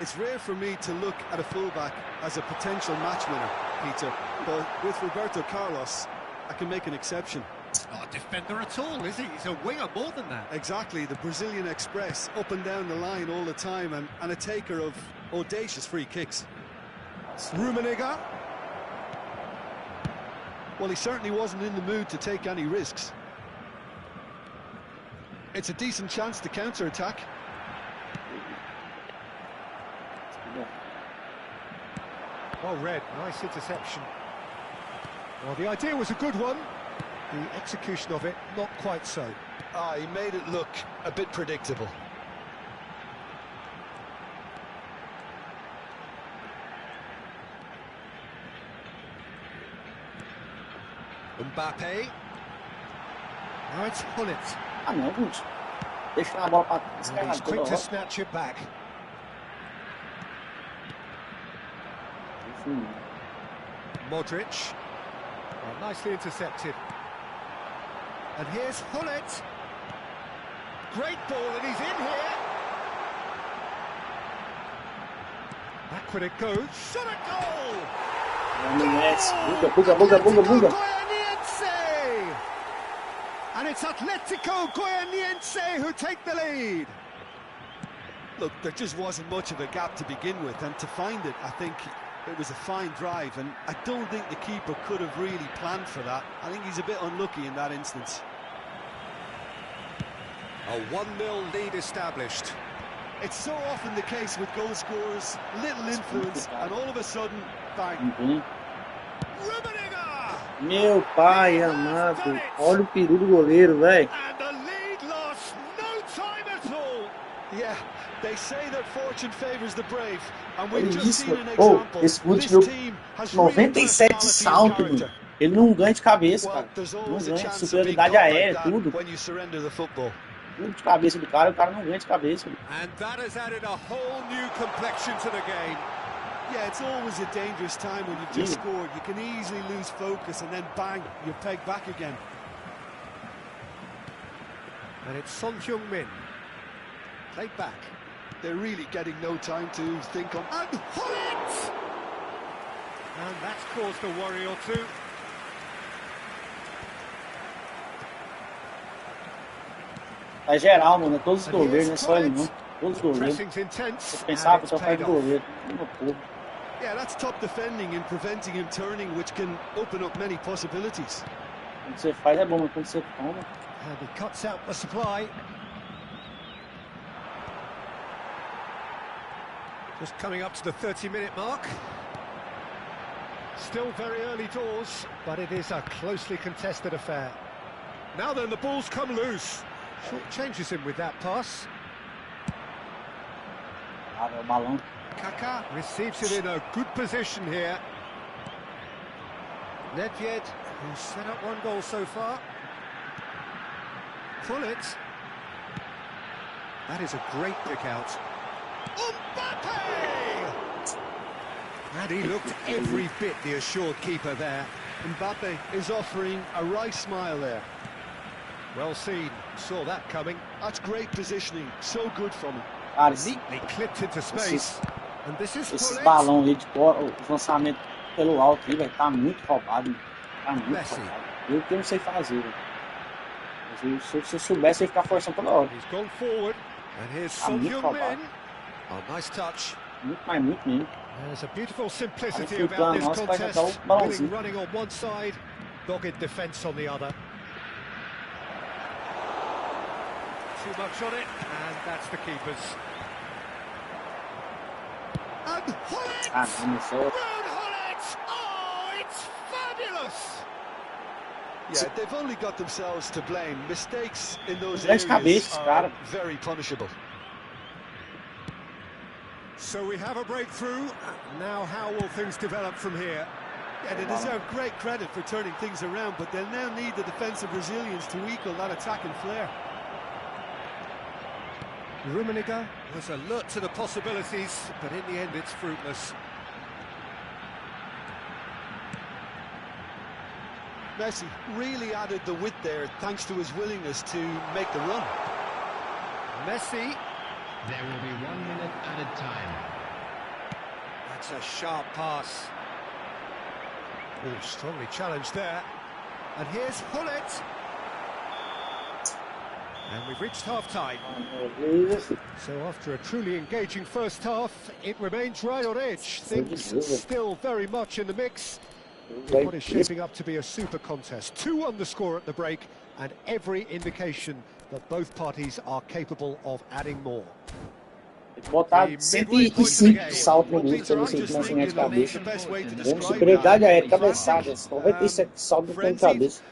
It's rare for me to look at a fullback as a potential match winner, Peter, but with Roberto Carlos, I can make an exception. Not a defender at all, is he? He's a winger more than that. Exactly, the Brazilian Express, up and down the line all the time, and a taker of audacious free kicks. Rummenigge. Well, he certainly wasn't in the mood to take any risks. It's a decent chance to counter-attack. Well read, nice interception. Well, the idea was a good one. The execution of it, not quite so. He made it look a bit predictable. Mbappe. Now it's Hullet. Ah, não, Guti. Deixa a bola pra And he's quick to snatch it back. Modric. Well, nicely intercepted. And here's Hullet. Great ball, and he's in here. Back when it goes. Shot a goal! Buga. Goianiense! And it's Atletico Goianiense who take the lead. Look, there just wasn't much of a gap to begin with, and to find it, I think it was a fine drive, and I don't think the keeper could have really planned for that. I think he's a bit unlucky in that instance. A 1-0 lead established. It's so often the case with goal scorers, little influence, and all of a sudden, bang. Rummenigge! Meu pai amado, olha o peru do goleiro, velho. And the lead lost no time at all. Yeah, they say that fortune favors the brave, and we've Olha just isso, seen an oh, example. esse Guti This deu team has real 97 personality saltos, and mano. character. Ele não ganha de cabeça, Well, cara. there's Não always a ganha, chance of being superioridade caught aérea, like tudo. that when you surrender the football. Tudo de cabeça do cara, o cara não ganha de cabeça. And that has added a whole new complexion to the game. Yeah, it's always a dangerous time when you've just scored. You can easily lose focus and then bang, you're pegged back again. And it's Son Heung-min. Played back. They're really getting no time to think on. And Hullet! And that's caused a worry or two. Tá geral, mano. É todos os goleiros, não é só ele, não. Todos os goleiros. Pressing's intense. Você pensava and que it's só faz paid goleiro. off. Uma porra. Yeah, that's top defending and preventing him turning, which can open up many possibilities. Quando você faz é bom, mas quando você toma. And he cuts out the supply. Just coming up to the 30-minute mark. Still very early doors, but it is a closely contested affair. Now then, the ball's come loose. Short changes him with that pass. Ah, é o balão. Kaká receives it in a good position here. Nedved, who's set up one goal so far. Hullet. That is a great pick out. Mbappe! And he looked every bit the assured keeper there. Mbappe is offering a wry smile there. Well seen, saw that coming. That's great positioning, so good from him. Cara, Neatly clipped into space. And this is esses Hullet. balão aí de fora, os lançamentos pelo alto aí, velho, tá muito roubado. Tá muito Messi. roubado. Eu que não sei fazer, velho. Se eu soubesse, eu ia ficar forçando toda hora. He's gone forward, and here's Son muito Heung-min. Oh, nice touch. Muito mesmo. There's a beautiful simplicity Aí, about this nossa, vai contest. jogar o balãozinho. Winning running on one side, dogged defence on the other. Too much on it, and that's the keeper's. And Hullet! Começou. Hullet! Oh, it's fabulous! Yeah, they've only got themselves to blame. Mistakes in those Grande areas cabeça, are cara. very punishable. So we have a breakthrough. Now how will things develop from here? Yeah, they deserve great credit for turning things around, but they'll now need the defensive resilience to equal that attacking flair. Rummenigge was alert to the possibilities, but in the end it's fruitless. Messi really added the width there thanks to his willingness to make the run. Messi. There will be 1 minute added time. That's a sharp pass. Oh, strongly challenged there. And here's Hullet. And we've reached half-time. So after a truly engaging first half, it remains right on edge. Things still very much in the mix. What is shaping up to be a super contest. 2-1 the score at the break, and every indication that both parties are capable of adding more. Botar 105 saltos no minuto pra você lançamento de cabeça. Superioridade aérea, cabeçadas, 97 saltos no de cabeça.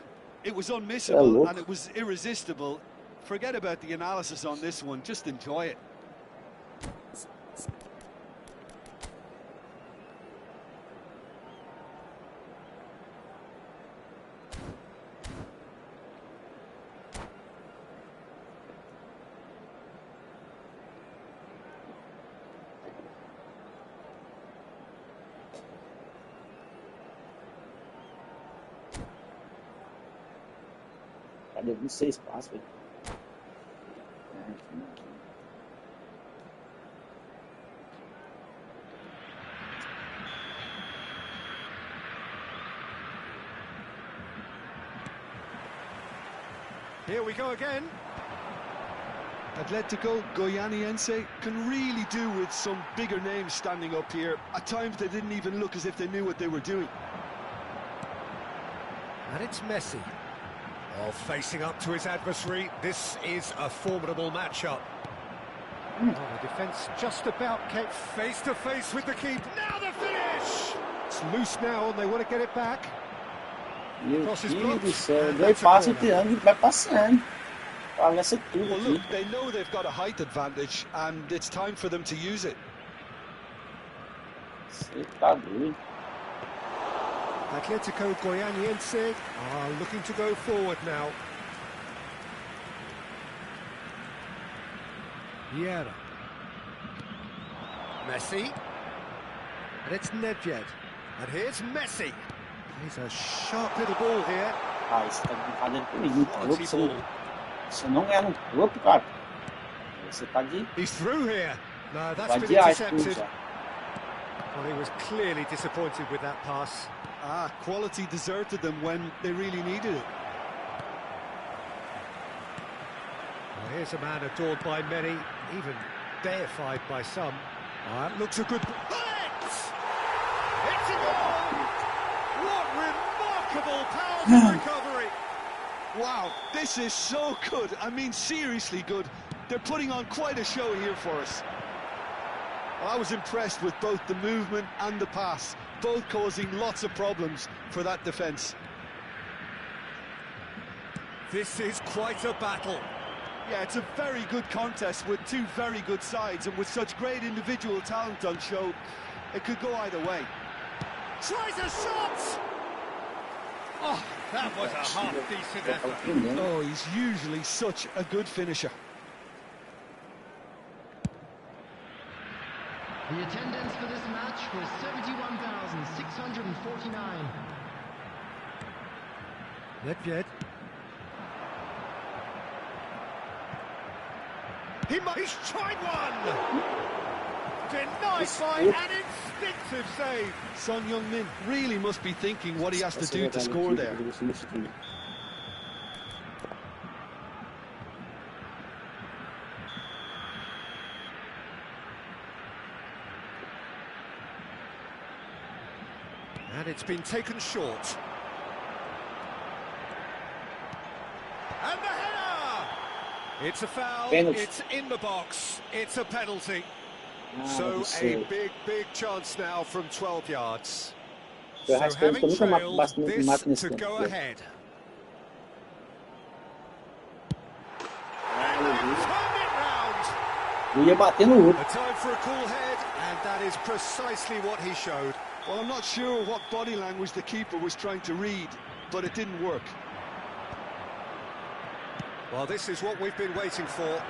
It was unmissable and it was irresistible. Forget about the analysis on this one, just enjoy it. Cadê 26 passos, velho? Here we go again. Atletico Goianiense can really do with some bigger names standing up here. At times they didn't even look as if they knew what they were doing. And it's Messi. Oh, facing up to his adversary. This is a formidable matchup. Oh, the defence just about kept face to face with the keeper. Now the finish! It's loose now and they want to get it back. Meu Deus do céu, daí passa o triângulo e vai passando. Parece tudo Well, aqui. look, they know they've got a height advantage and it's time for them to use it. Você tá doido. Atletico Goianiense are looking to go forward now. Vieira. Messi. And it's Nedved. And here's Messi. He's a sharp little ball here. Ah, isso tá de brincadeira comigo. Você não ganhar no corpo, cara. Você tá de... He's through here. No, that's Vai been de arte tudo intercepted. já. Well, he was clearly disappointed with that pass. Quality deserted them when they really needed it. Well, here's a man adored by many, even deified by some. That looks a good... It's a goal! What remarkable powerful recovery! Wow, this is so good. I mean, seriously good. They're putting on quite a show here for us. Well, I was impressed with both the movement and the pass, both causing lots of problems for that defence. This is quite a battle. Yeah, it's a very good contest with two very good sides, and with such great individual talent on show, it could go either way. Tries a shot! Oh, that was a half-decent effort. Oh, he's usually such a good finisher. The attendance for this match was 71,649. Nedved. He's tried one! Denied by an instinctive save. Son Heung-min really must be thinking what he has to do to score there. And it's been taken short. And the header! It's a foul, Penalty. it's in the box, it's a penalty. Ah, So absurdo. a big chance now from 12 yards. Eu So raspo que eu having nunca trailed, mato this nesse to tempo. go ahead. Ah, And eu they've turned it round. vi. Eu ia bater no outro. A time for a cool head, and that is precisely what he showed. Well, I'm not sure what body language the keeper was trying to read, but it didn't work. Well, this is what we've been waiting for.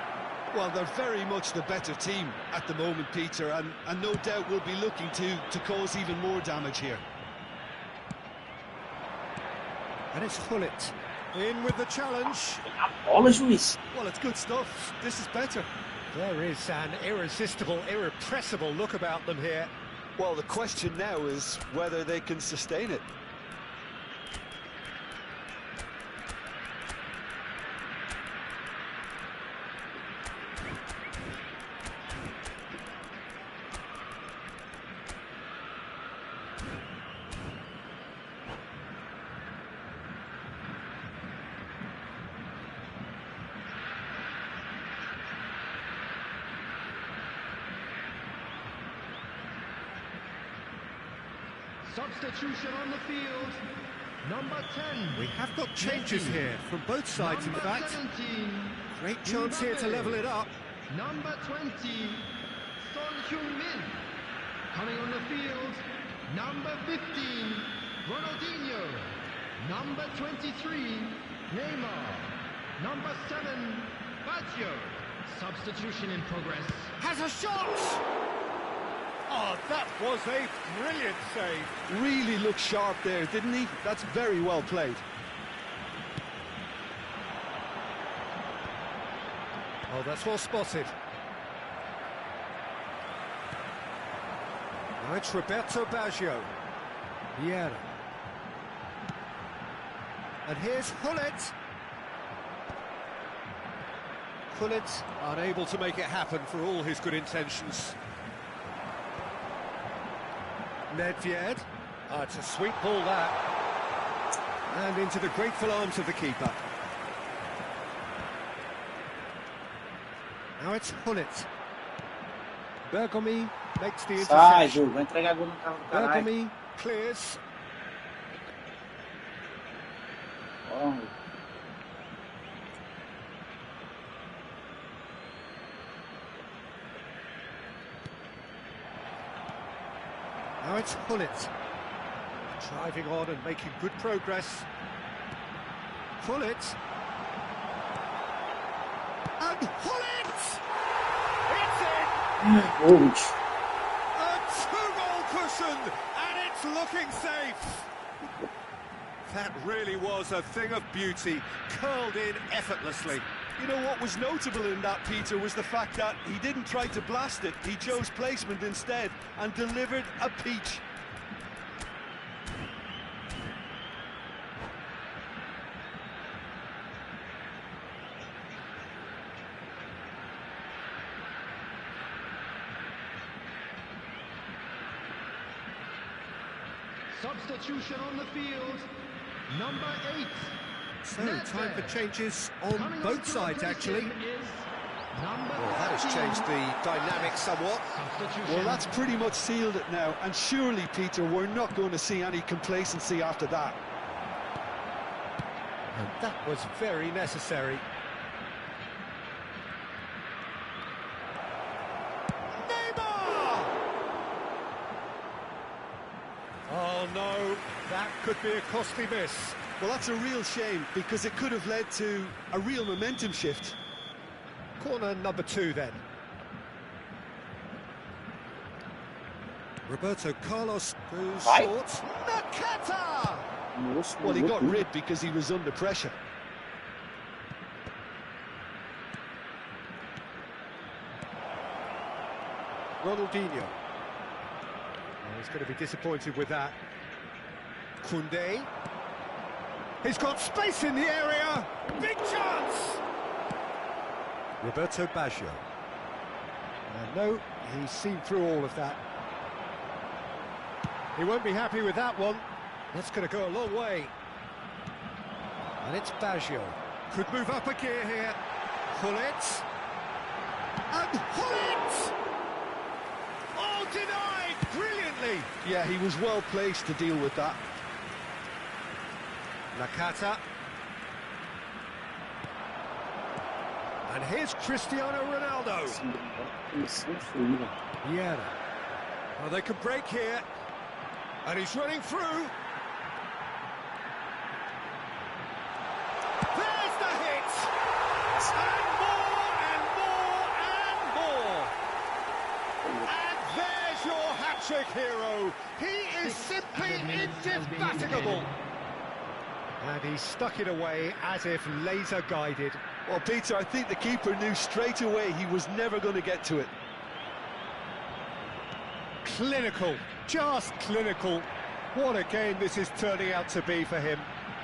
Well, they're very much the better team at the moment, Peter, and no doubt will be looking to cause even more damage here. And it's Hullet in with the challenge. A bola, juiz. Well, it's good stuff. This is better. There is an irresistible, irrepressible look about them here. Well, the question now is whether they can sustain it. Substitution on the field. Number 10. We have got changes here from both sides, in Number fact. 17. Great chance here to level it up. Number 20. Son Heung-min. Coming on the field. Number 15. Ronaldinho. Number 23. Neymar. Number 7. Baggio. Substitution in progress. Has a shot! Oh, that was a brilliant save. Really looked sharp there, didn't he? That's very well played. Oh, that's well spotted. Now it's Roberto Baggio. Vieira. And here's Hullet. Hullet unable to make it happen for all his good intentions. Nedved. Oh, it's a sweet ball, that. And into the grateful arms of the keeper. Now it's Hullet. Bergomi makes the Sai, interception. Ju. Vai entregar gol no carro do caralho. Bergomi clears. Ó, Now it's Hullet. Driving on and making good progress. Hullet. And Hullet! It's in! Old. A two-goal cushion, and it's looking safe. That really was a thing of beauty, curled in effortlessly. You know what was notable in that, Peter, was the fact that he didn't try to blast it. He chose placement instead and delivered a peach. Substitution on the field. Number 8. So, time for changes on both sides, actually. Well, that has changed the dynamic somewhat. Well, that's pretty much sealed it now, and surely, Peter, we're not going to see any complacency after that. And that was very necessary. Neymar! Oh no, that could be a costly miss. Well, that's a real shame, because it could have led to a real momentum shift. Corner number 2 then. Roberto Carlos goes Right. short. Nakata! Nossa, Well, he got loucura. rid because he was under pressure. Ronaldinho. Oh, he's going to be disappointed with that. Koundé. He's got space in the area. Big chance! Roberto Baggio. No, he's seen through all of that. He won't be happy with that one. That's going to go a long way. And it's Baggio. Could move up a gear here. Hullet. And Hullet! Oh, denied! Brilliantly! Yeah, he was well placed to deal with that. Nakata. And here's Cristiano Ronaldo. Yeah. Well, they can break here. And he's running through. There's the hit! And more and more and more! And there's your hat-trick hero. He is simply indefatigable. And he stuck it away as if laser-guided. Well, Peter, I think the keeper knew straight away he was never going to get to it. Clinical, just clinical. What a game this is turning out to be for him.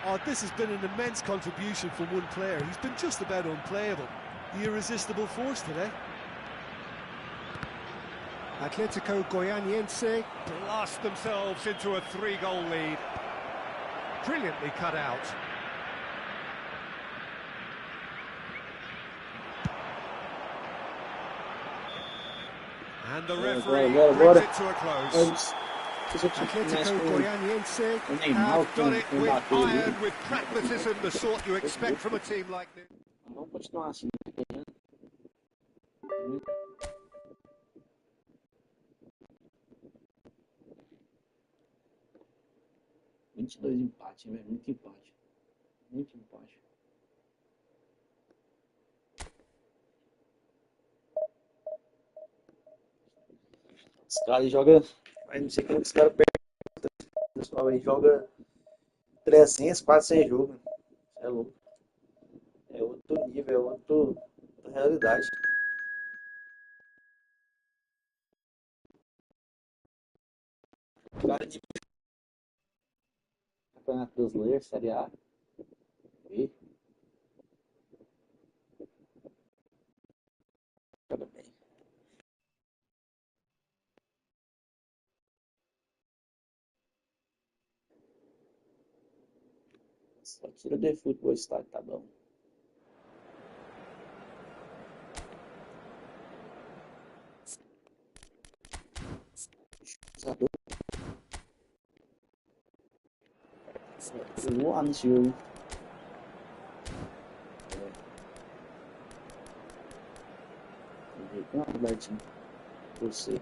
Oh, this has been an immense contribution from one player. He's been just about unplayable. The irresistible force today. Atletico Goianiense blast themselves into a 3-goal lead. Brilliantly cut out. And the referee brings it to a close. Atletico Goianiense have done it with iron, with pragmatism, the sort you expect from a team like this. Vamos continuar assim. 22 empates, velho. Muito empate. Muito empate. Os caras jogam. Não sei como os caras perdem. O pessoal aí joga 300, quase sem jogo. Isso é louco. É outro nível, é outra realidade. Cara de Campeonato Brasileiro, Série A. E joga bem. Só tira de futebol estádio, tá bom. Voar nesse jogo. Não, Robertinho. Você.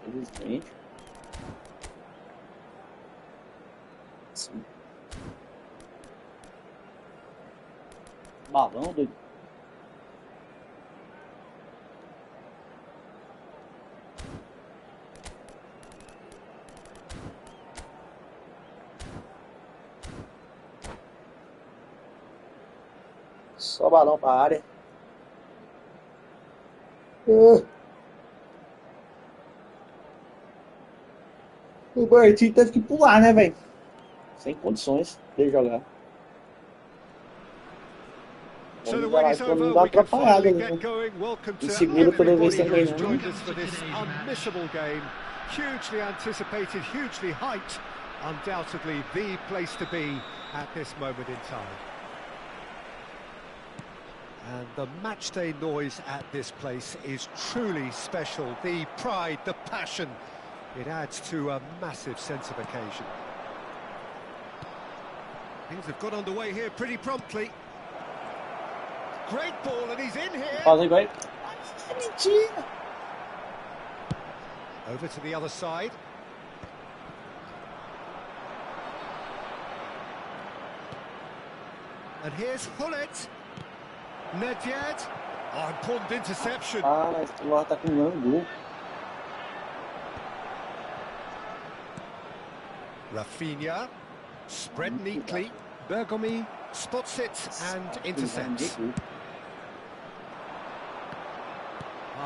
Felizmente. Sim. Balão, doido. Só balão pra área. O Bertinho teve que pular, né, velho? Sem condições de jogar. So the wait is over, we can finally get going. Welcome to everybody who has joined us for this unmissable game. Hugely anticipated, hugely hyped. Undoubtedly the place to be at this moment in time. And the matchday noise at this place is truly special. The pride, the passion, it adds to a massive sense of occasion. Things have got underway here pretty promptly. Great ball, and he's in here. Fazem bem. Over to the other side. And here's Hullet. Nedved. Oh, important interception. Ah, o Ló tá com um gol. Rafinha. Spread neatly. Bergomi spots it and intercepts.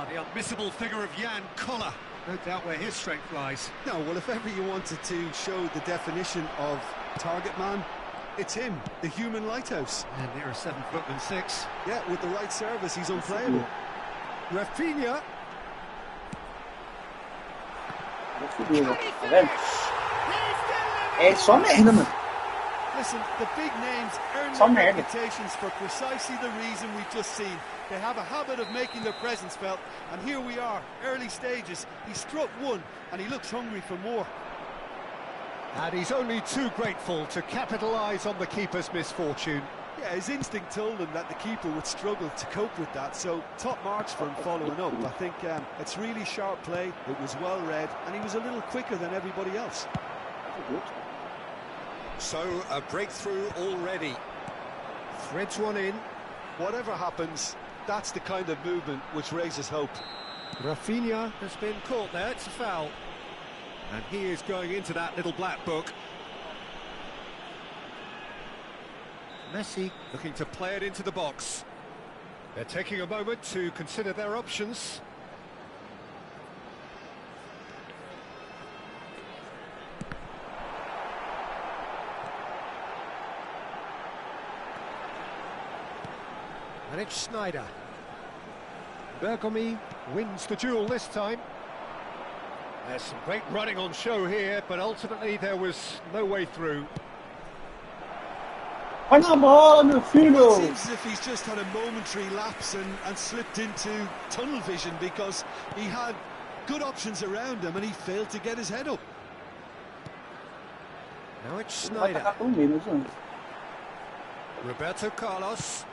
The unmissable figure of Jan Koller. No doubt where his strength lies. No, well, if ever you wanted to show the definition of target man, It's him, the human lighthouse. And near a 7'6". Yeah, with the right service, he's unplayable. Rafinha. Tá vendo? É só merda, mano. Listen, the big names earn Só their merda. reputations for precisely the reason we've just seen. They have a habit of making their presence felt, and here we are, early stages. He struck one, and he looks hungry for more. And he's only too grateful to capitalise on the keeper's misfortune. Yeah, his instinct told him that the keeper would struggle to cope with that, so top marks for him following up. I think it's really sharp play, it was well read, and he was a little quicker than everybody else. So, a breakthrough already. Threads one in. Whatever happens, that's the kind of movement which raises hope. Rafinha has been caught there, it's a foul. And he is going into that little black book. Messi looking to play it into the box. They're taking a moment to consider their options. And it's Snyder. Bergomi wins the duel this time. There's some great running on show here, but ultimately there was no way through. Vai na bola, meu It filho! seems as if he's just had a momentary lapse and slipped into tunnel vision because he had good options around him and he failed to get his head up. Now it's Vai Snyder. tacar pelo meio, né, João? Roberto Carlos.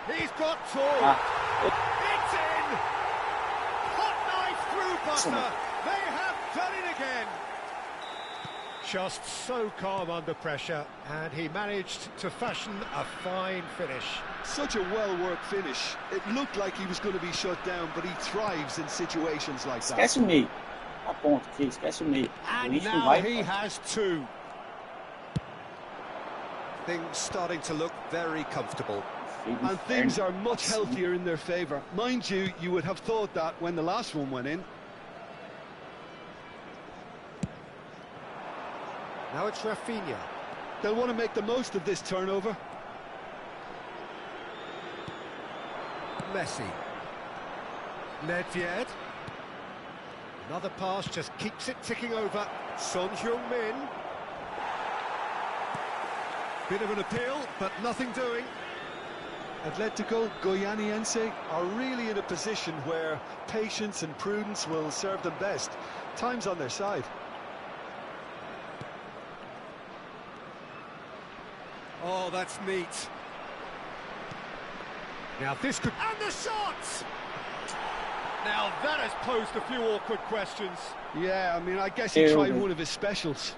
He's got two. It's in! Hot knife through butter. They have done it again. Just so calm under pressure, and he managed to fashion a fine finish. Such a well-worked finish. It looked like he was going to be shut down, but he thrives in situations like that. Esquece o meio. A ponta aqui, esquece o meio. O And ritmo now vai. he has two. Things starting to look very comfortable. And things are much healthier in their favour. Mind you, you would have thought that when the last one went in. Now it's Rafinha. They'll want to make the most of this turnover. Messi. Nedved. Another pass just keeps it ticking over. Son Heung-min. Bit of an appeal, but nothing doing. Atletico Goianiense are really in a position where patience and prudence will serve them best. Time's on their side. Oh, that's neat. Now this could... And the shot! Now that has posed a few awkward questions. Yeah, I mean, I guess he tried one of his specials.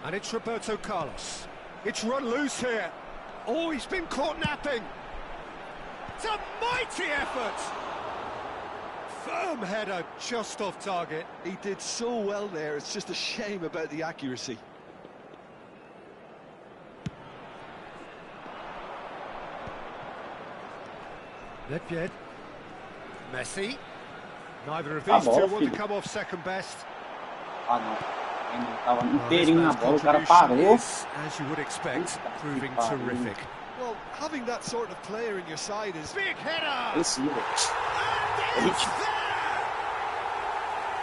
And it's Roberto Carlos. It's run loose here. Oh, he's been caught napping. It's a mighty effort. Firm header just off target. He did so well there, it's just a shame about the accuracy. Nedved. Messi. Neither of these two want to come off second best. Ah, não. Ele tava inteirinho na bola, o cara parou. As you would expect, proving terrific. Well, having that sort of player in your side is... Big header! Esse, velho. É ridículo.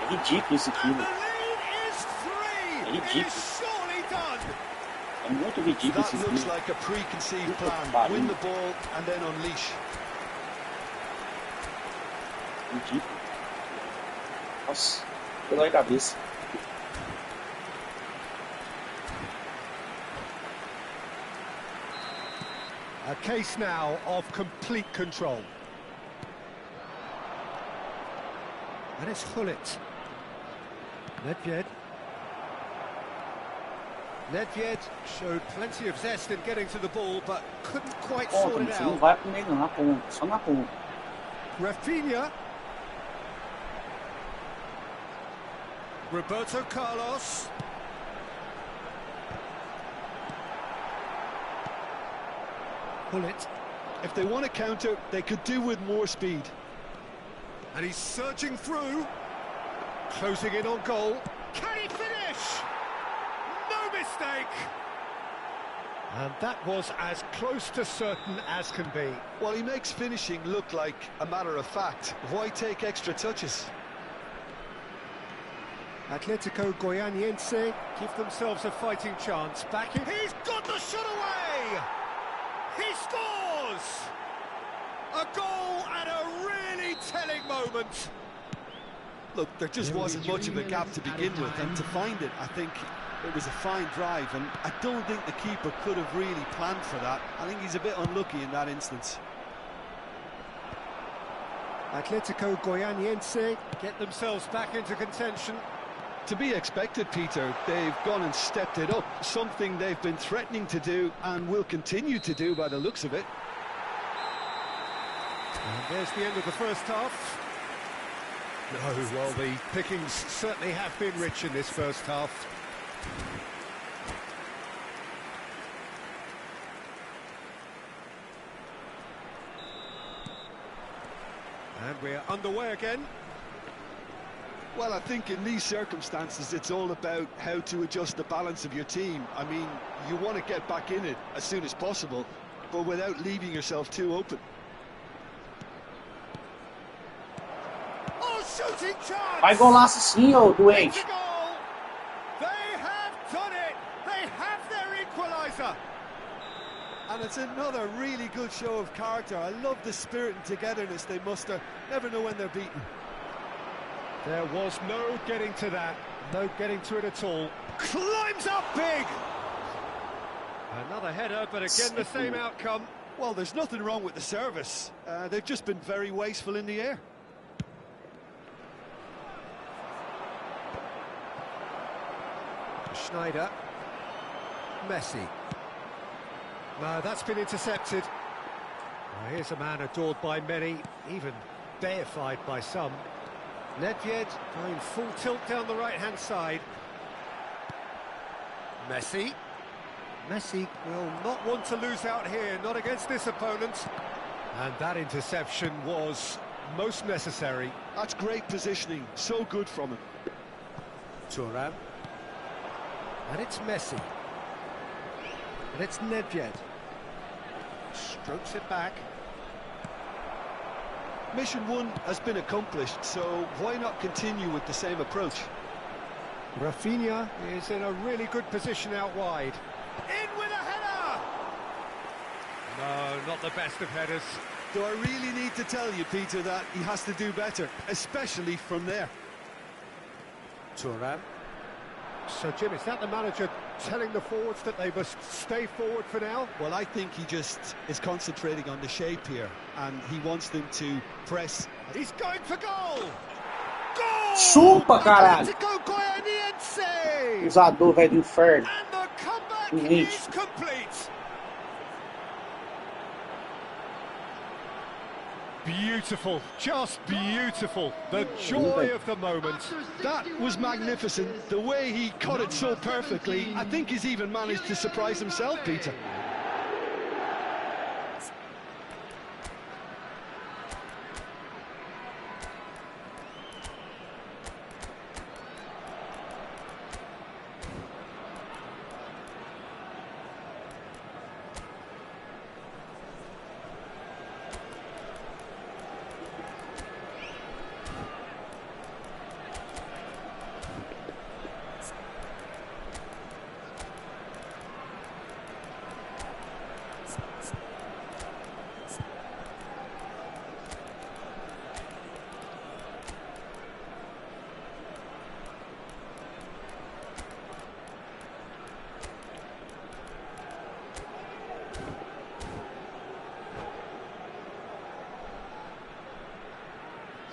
É ridículo isso aqui, velho. É ridículo. É muito ridículo That isso looks aqui. like a preconceived plan. Win the ball and then unleash. Ridículo. Nossa, deu dor de cabeça. A case now of complete control. And it's Hullet. Nedved. Nedved showed plenty of zest in getting to the ball, but couldn't quite sort Ponta, it você não out. vai pro meio não, na ponta, só na ponta. Rafinha. Roberto Carlos. Hullet. If they want to counter, they could do with more speed. And he's surging through. Closing in on goal. Can he finish? No mistake! And that was as close to certain as can be. Well, he makes finishing look like a matter of fact. Why take extra touches? Atletico Goianiense give themselves a fighting chance. Back in. He's got the shot away! He scores! A goal at a really telling moment. Look, there just wasn't much of a gap to begin with, and to find it, I think it was a fine drive, and I don't think the keeper could have really planned for that. I think he's a bit unlucky in that instance. Atletico Goianiense get themselves back into contention. To be expected, Peter. They've gone and stepped it up, something they've been threatening to do and will continue to do by the looks of it. And there's the end of the first half. No, well, the pickings certainly have been rich in this first half. And we're underway again. Well, I think in these circumstances, it's all about how to adjust the balance of your team. I mean, you want to get back in it as soon as possible, but without leaving yourself too open. Oh, shooting chance! Vai golaço sim, ô doente. It's a goal! They have done it! They have their equaliser! And it's another really good show of character. I love the spirit and togetherness they muster. Never know when they're beaten. There was no getting to that, no getting to it at all. Climbs up big! Another header, but again the same outcome. Well, there's nothing wrong with the service. They've just been very wasteful in the air. Schneider. Messi. No, that's been intercepted. Well, here's a man adored by many, even deified by some. Nedved going full tilt down the right-hand side. Messi. Messi will not want to lose out here, not against this opponent. And that interception was most necessary. That's great positioning, so good from him. Thuram. And it's Messi. And it's Nedved. Strokes it back. Mission 1 has been accomplished, so why not continue with the same approach? Rafinha is in a really good position out wide. In with a header! No, not the best of headers. Do I really need to tell you, Peter, that he has to do better, especially from there? Thuram. So, Jim, is that the manager telling the forwards that they must stay forward for now? Well, I think he just is concentrating on the shape here, and he wants them to press. He's going for goal! Goal! Chupa, caralho! Atletico Goianiense! Usador, velho do inferno. And the comeback Doente. is complete! Beautiful, just beautiful. The joy of the moment. That was magnificent. The way he caught it so perfectly, I think he's even managed to surprise himself, Peter.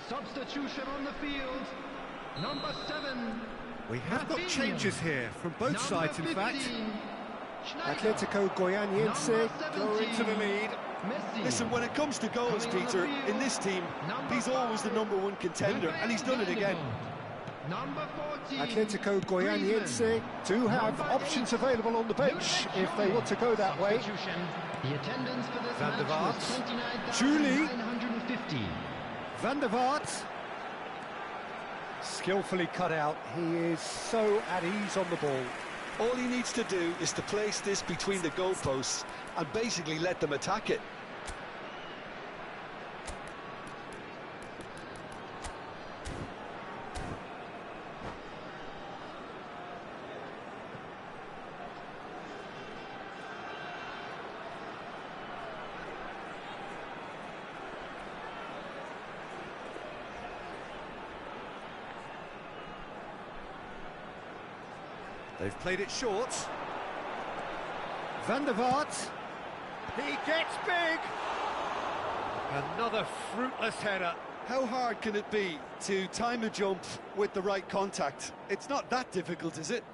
Substitution on the field, number 7. We have got changes here from both sides, in fact. Schneider. Atletico Goianiense go into the lead. Messi. Listen, when it comes to goals, Peter, in this team, he's always the #1 contender, and he's done it again. Number 14. Atletico Goianiense do have Number options 8. available on the bench if they want to go that way. Substitution. The attendance for this Van der match was Vaart. Julie. 29,950. Van der Vaart. Skillfully cut out. He is so at ease on the ball. All he needs to do is to place this between the goalposts and basically let them attack it. They've played it short. Van der Vaart. He gets big. Another fruitless header. How hard can it be to time a jump with the right contact? It's not that difficult, is it?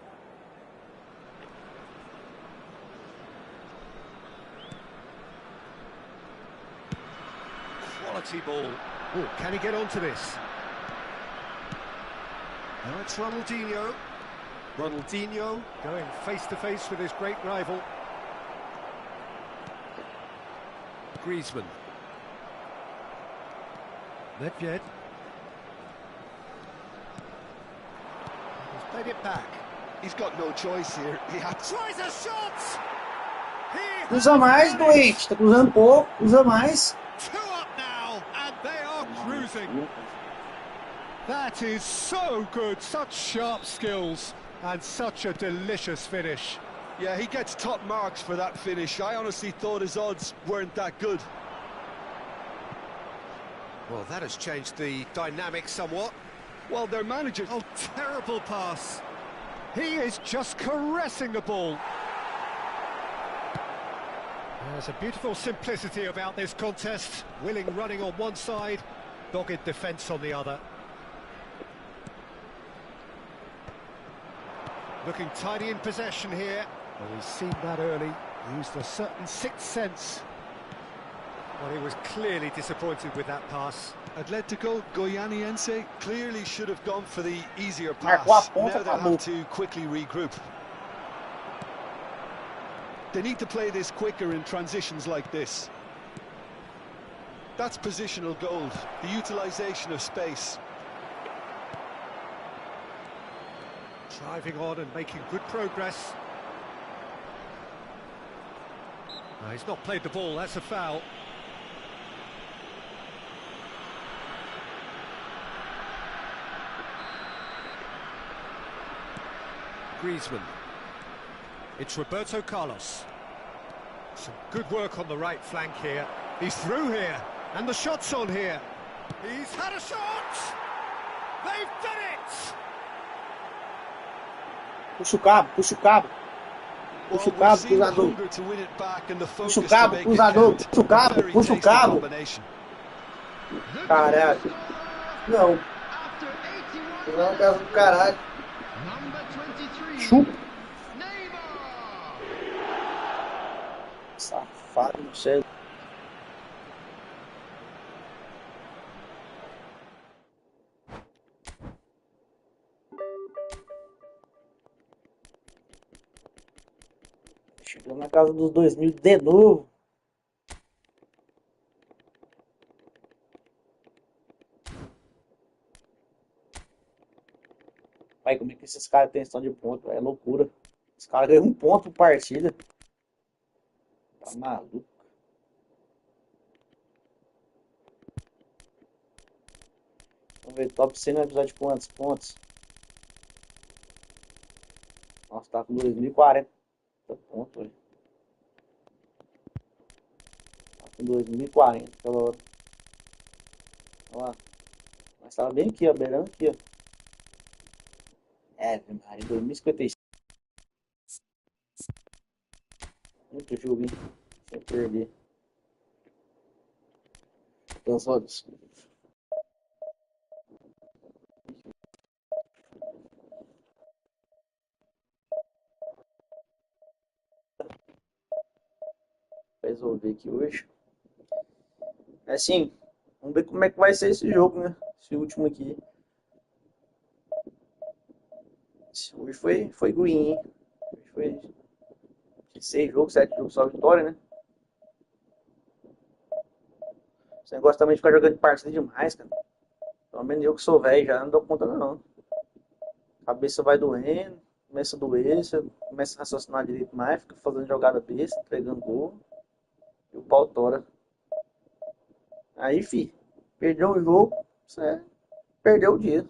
Quality ball. Oh, can he get onto this? Now it's Ronaldinho. Ronaldinho going face to face with his great rival. Griezmann. Nedved. He's played it back. He's got no choice here. He had to. Tries a shot! Usa mais, doente. Tá cruzando pouco. Usa mais. 2 up now, and they are cruising. That is so good. Such sharp skills. And such a delicious finish. Yeah, he gets top marks for that finish. I honestly thought his odds weren't that good. Well, that has changed the dynamic somewhat. Well, their manager... Oh, terrible pass. He is just caressing the ball. There's a beautiful simplicity about this contest. Willing running on one side, dogged defence on the other. Looking tidy in possession here. Well, he's seen that early. Used a certain sixth sense. Well, he was clearly disappointed with that pass. Atletico Goianiense clearly should have gone for the easier Marcou a pass. ponta, Now they'll acabou. have to quickly regroup. They need to play this quicker in transitions like this. That's positional gold, the utilisation of space. Driving on and making good progress. No, he's not played the ball, that's a foul. Griezmann. It's Roberto Carlos. Some good work on the right flank here. He's through here, and the shot's on here. He's had a shot! They've done it! Puxa o cabo, puxa o cabo. Puxa o cabo, cruzador. Puxa o cabo, cruzador. Puxa o cabo, puxa o cabo. Caralho. Não. Não, casa do caralho. Chupa. Safado, não sei. Chegou na casa dos 2000 de novo. Pai, como é que esses caras têm questão de ponto? É loucura. Os caras ganham 1 ponto por partida. Tá maluco. Vamos ver, top 100 no episódio de quantos pontos? Nossa, tá com 2040 pontos, velho. Tá com 2040 aquela hora. Olha lá. Mas tava bem aqui, ó, beirando aqui, ó. É, Maria, 2055. Muito jogo, hein? Sem perder. Então, só... resolver aqui hoje. Assim, vamos ver como é que vai ser esse jogo, né? Esse último aqui. Hoje foi green, hein? Hoje foi 6 jogos, 7 jogos só vitória, né? Esse negócio também de ficar jogando partida demais, cara. Pelo menos eu que sou velho já não dou conta não. A cabeça vai doendo, começa a doer, você começa a raciocinar direito mais, fica fazendo jogada besta, entregando gol. E o pau tora. Aí, fi, perdeu o jogo, você perdeu o dia.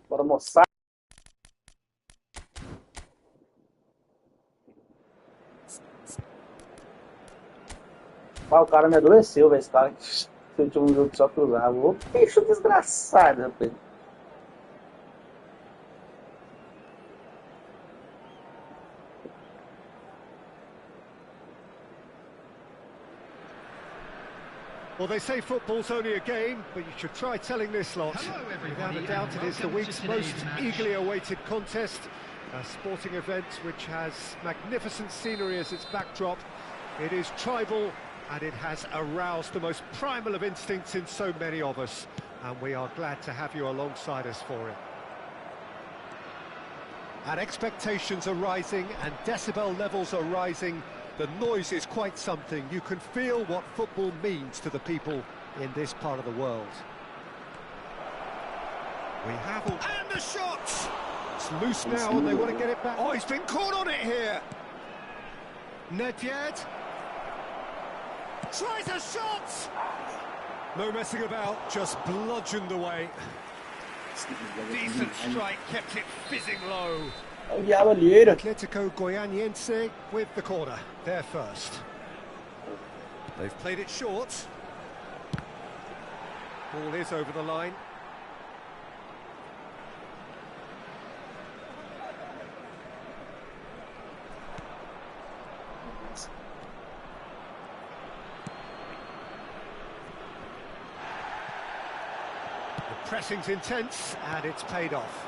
Bora almoçar. Ah, o cara me adoeceu, velho. Esse cara que tinha um jogo só cruzava. Ô, bicho desgraçado, rapaz. Well, they say football's only a game, but you should try telling this lot. Hello, Without everybody, a doubt, and it is the welcome to week's today's most match. eagerly awaited contest. A sporting event which has magnificent scenery as its backdrop. It is tribal, and it has aroused the most primal of instincts in so many of us. And we are glad to have you alongside us for it. And expectations are rising, and decibel levels are rising. The noise is quite something. You can feel what football means to the people in this part of the world. We have all... And the shots! It's loose now and they want to get it back. Oh, he's been caught on it here! Nedved tries a shot! No messing about, just bludgeoned away. Decent strike, kept it fizzing low. O diabo alheira. Atletico Goianiense with the corner, they're first. They've played it short. Ball is over the line. The pressing's intense and it's paid off.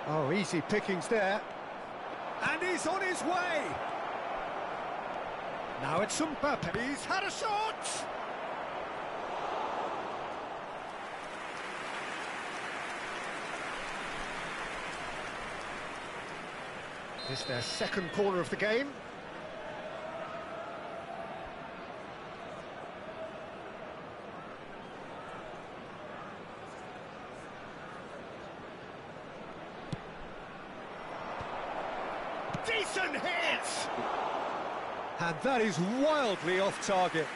Oh, easy pickings there. And he's on his way. Now it's Mbappe. He's had a shot. This is their second corner of the game. Decent hit! And that is wildly off target.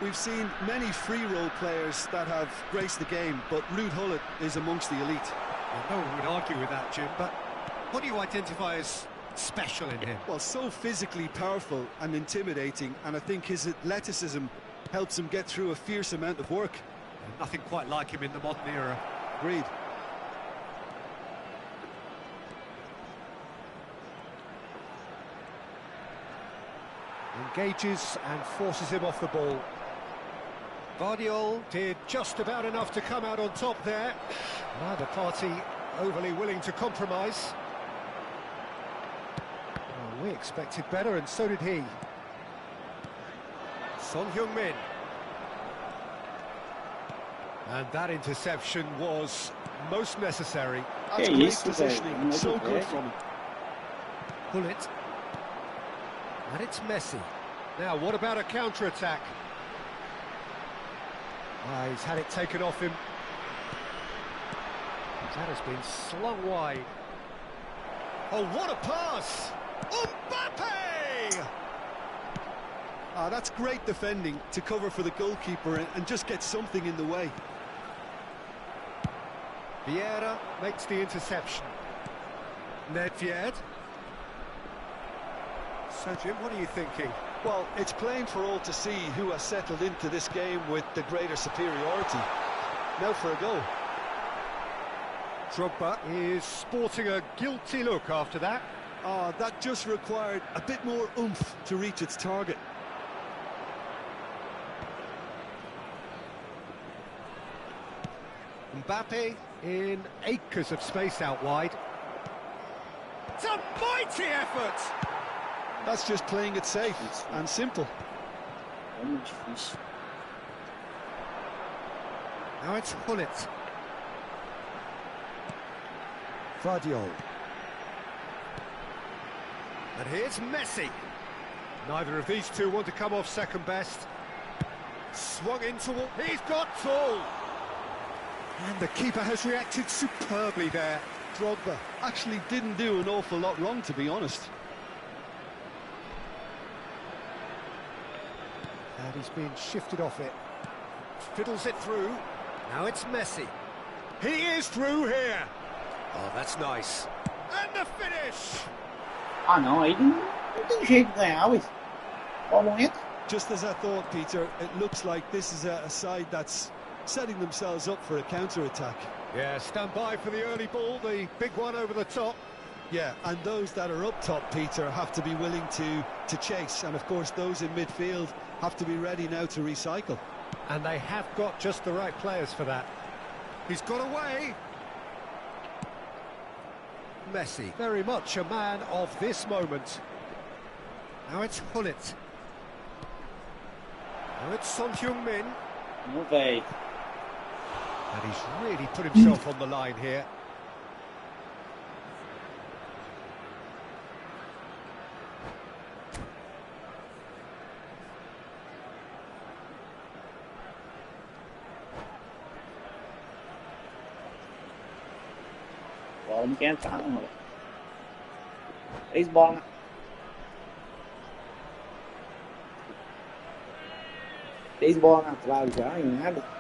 We've seen many free role players that have graced the game, but Ruud Gullit is amongst the elite. Well, no one would argue with that, Jim, but what do you identify as special in him? Well, so physically powerful and intimidating, and I think his athleticism helps him get through a fierce amount of work. Nothing quite like him in the modern era. Agreed. Engages and forces him off the ball. Guardiola did just about enough to come out on top there. Neither party overly willing to compromise. Well, we expected better, and so did he. Son Heung-min. And that interception was most necessary. That's Okay, great isso, positioning, velho. so Muito good bem. from him. Pull it. And it's Messi. Now, what about a counter-attack? Ah, he's had it taken off him. That has been slung wide. Oh, what a pass! Mbappe! Ah, that's great defending to cover for the goalkeeper and just get something in the way. Vieira makes the interception. Nedved. So, Jim, what are you thinking? Well, it's plain for all to see who has settled into this game with the greater superiority. Now for a goal. Drogba is sporting a guilty look after that. Ah, that just required a bit more oomph to reach its target. Mbappe in acres of space out wide. It's a mighty effort! That's just playing it safe and simple. É muito difícil. Now it's Gullit. Guardiola. And here's Messi. Neither of these two want to come off second best. Swung into it. He's got tall. And the keeper has reacted superbly there. Drogba actually didn't do an awful lot wrong, to be honest. And he's been shifted off it. Fiddles it through. Now it's Messi. He is through here. Oh, that's nice. And the finish! Ah, não, aí não tem jeito de ganhar, ué. Qual momento? Just as I thought, Peter, it looks like this is a side that's setting themselves up for a counter-attack. Yeah, stand by for the early ball, the big one over the top. Yeah, and those that are up top, Peter, have to be willing to chase. And, of course, those in midfield have to be ready now to recycle. And they have got just the right players for that. He's got away. Messi, very much a man of this moment. Now it's Gullit. Now it's Son Heung-min. Não, velho. And he's really put himself on the line here. Bola não quer entrar, não, velho. 3 bolas. 3 bolas na trave já, e nada.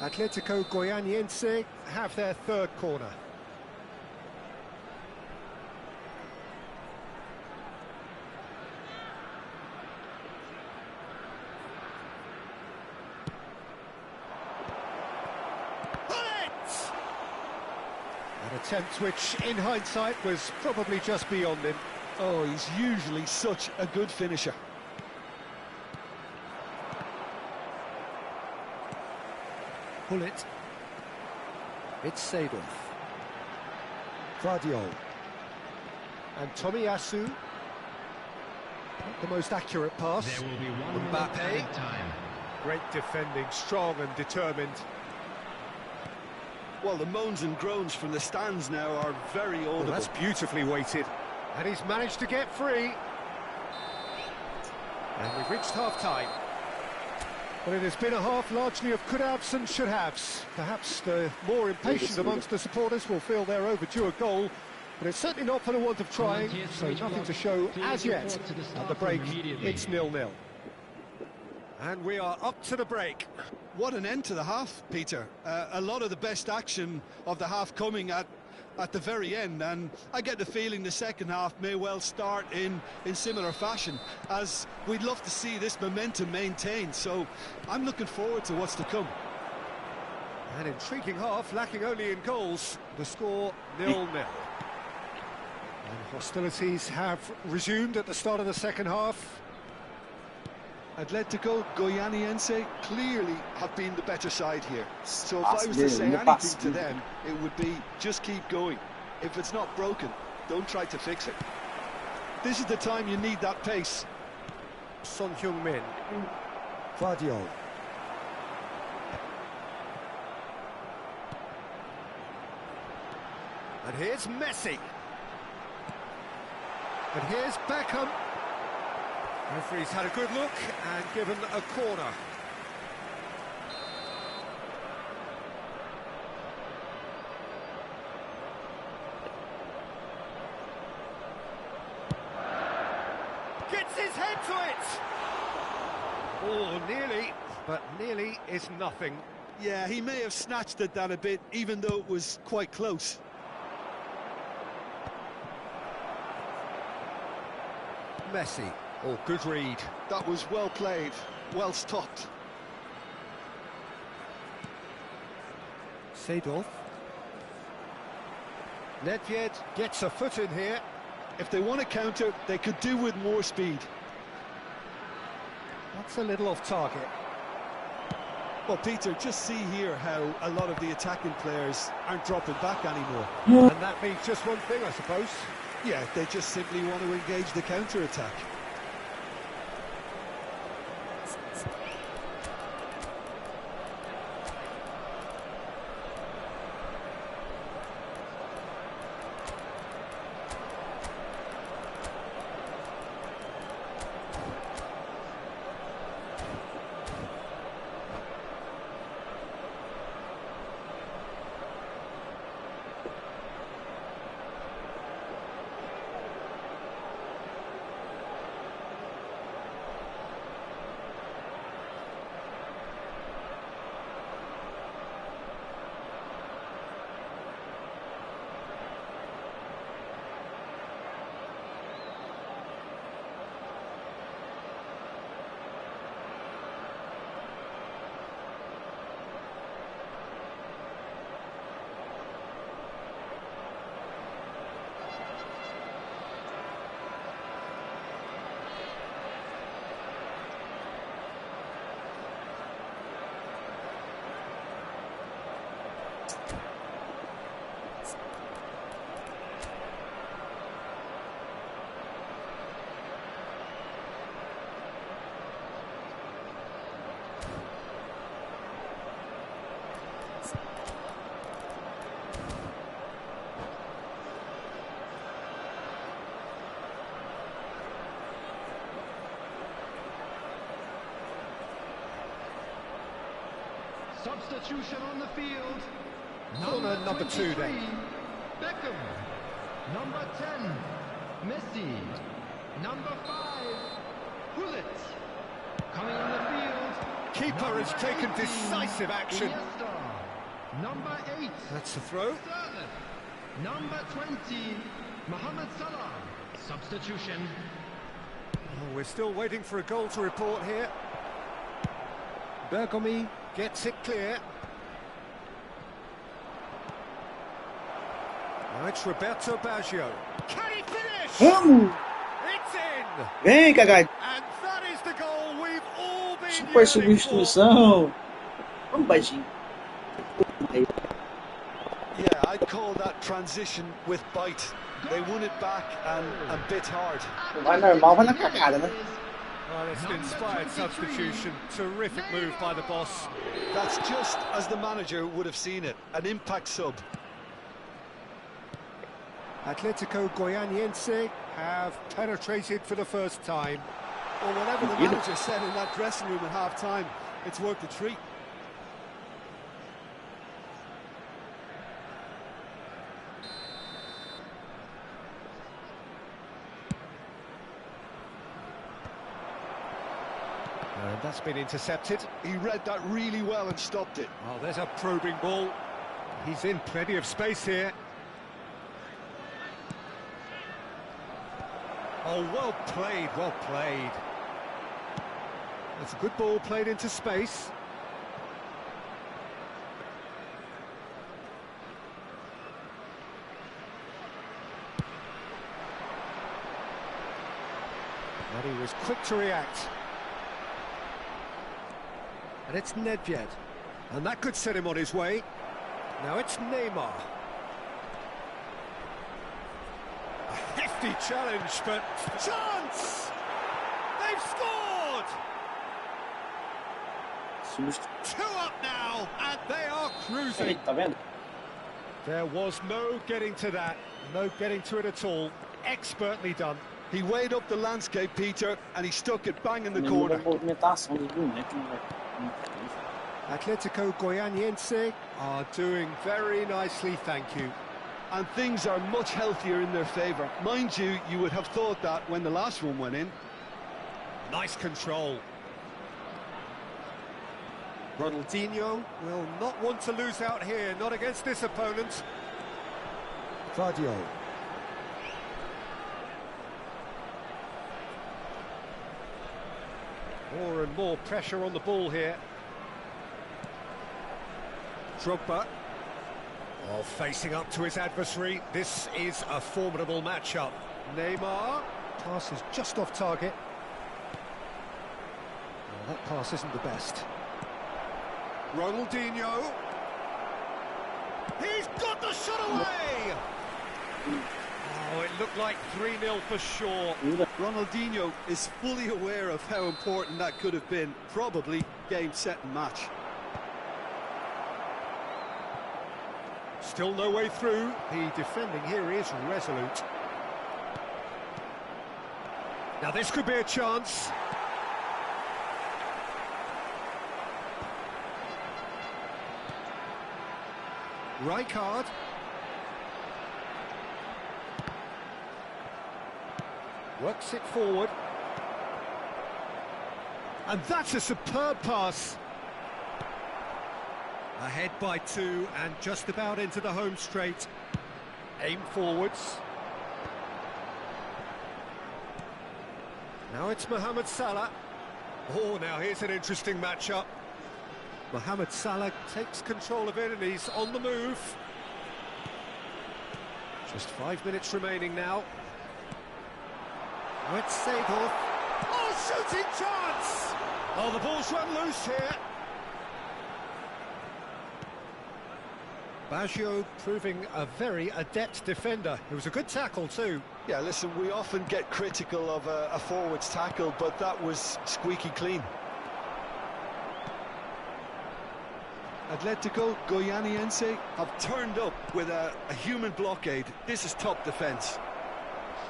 Atletico Goianiense have their third corner. An attempt which, in hindsight, was probably just beyond him. Oh, he's usually such a good finisher. Pull it. It's Seedorf. Guardiola. And Tomiyasu. Not the most accurate pass. There will be 1 minute added time. Great defending, strong and determined. Well, the moans and groans from the stands now are very audible. Well, that's beautifully weighted. And he's managed to get free. And we've reached half-time. Well, it has been a half largely of could-haves and should-haves. Perhaps the more impatient amongst the supporters will feel they're overdue a goal, But it's certainly not for the want of trying, so nothing to show as yet. At the break, it's 0-0. And we are up to the break. What an end to the half, Peter. A lot of the best action of the half coming at the very end, and I get the feeling the second half may well start in similar fashion, as we'd love to see this momentum maintained, so I'm looking forward to what's to come. An intriguing half, lacking only in goals. The score 0-0. And hostilities have resumed at the start of the second half. Atletico Goianiense clearly have been the better side here. So if I was to Possibly, say anything possibly. to them, it would be just keep going. If it's not broken, don't try to fix it. This is the time you need that pace. Son Heung-min. Guardiola. And here's Messi. And here's Beckham. Referee's had a good look and given a corner. Gets his head to it! Oh, nearly, but nearly is nothing. Yeah, he may have snatched at that a bit, even though it was quite close. Messi. Oh, good read. That was well played, well stopped. Seedorf. Nedved gets a foot in here. If they want to counter, they could do with more speed. That's a little off target. Well, Peter, just see here how a lot of the attacking players aren't dropping back anymore. And that means just one thing, I suppose. Yeah, they just simply want to engage the counter-attack. Substitution on the field. Corner number 2 then. Beckham. Number 10, Messi. Number 5, Bullet. Coming on the field. Keeper has taken decisive action. Iniesta. Number 8, That's the throw. Sterling. Number 20, Mohamed Salah. Substitution. Oh, we're still waiting for a goal to report here. Bergomi gets it clear. Now it's Roberto Baggio. Can he finish? Vamos! It's in! Vem, Cagá! And that is the goal we've all been Super yearning for. substituição! Vamos, baixinho. Yeah, I'd call that transition with bite. They won it back and bit hard. Vai normal, vai na cagada, né? Well, it's an inspired substitution. Terrific move by the boss. That's just as the manager would have seen it, an impact sub. Atletico Goianiense have penetrated for the first time. Or whatever the manager said in that dressing room at half-time, it's worked a treat. That's been intercepted. He read that really well and stopped it. Oh, there's a probing ball. He's in plenty of space here. Oh, well played, well played. That's a good ball played into space. And he was quick to react. And it's Nedved. And that could set him on his way. Now it's Neymar. A hefty challenge, but chance! They've scored! Susto. 2 up now, and they are cruising. Ei, tá vendo? There was no getting to that, no getting to it at all. Expertly done. He weighed up the landscape, Peter, and he stuck it bang in the Nenhuma corner. movimentação dos bonecos, né? Atletico Goianiense are doing very nicely, thank you. And things are much healthier in their favour. Mind you, you would have thought that when the last one went in. Nice control. Ronaldinho will not want to lose out here, not against this opponent. Vardio. More and more pressure on the ball here. Drogba. Oh, facing up to his adversary. This is a formidable matchup. Neymar. Pass is just off target. Well, that pass isn't the best. Ronaldinho. He's got the shot away! Oh, it looked like 3-0 for sure. Ronaldinho is fully aware of how important that could have been. Probably game, set and match. Still no way through. The defending here is resolute. Now this could be a chance. Rijkaard. Works it forward. And that's a superb pass. Ahead by 2 and just about into the home straight. Aim forwards. Now it's Mohamed Salah. Oh, now here's an interesting matchup. Mohamed Salah takes control of it and he's on the move. Just 5 minutes remaining now. Now it's Seedorf. Oh, shooting chance! Oh, the ball's run loose here. Baggio proving a very adept defender. It was a good tackle too. Yeah, listen, we often get critical of a forward's tackle, but that was squeaky clean. Atletico Goianiense have turned up with a human blockade. This is top defence.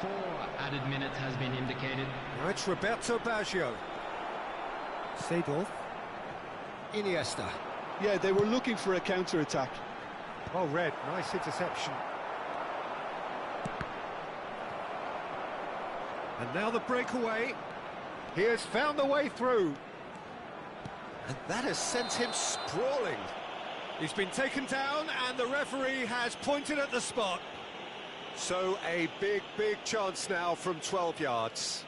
4 added minutes has been indicated. Now it's Roberto Baggio. Seedorf. Iniesta. Yeah, they were looking for a counter-attack. Oh, Red, nice interception. And now the breakaway. He has found the way through. And that has sent him sprawling. He's been taken down and the referee has pointed at the spot. So a big, big chance now from 12 yards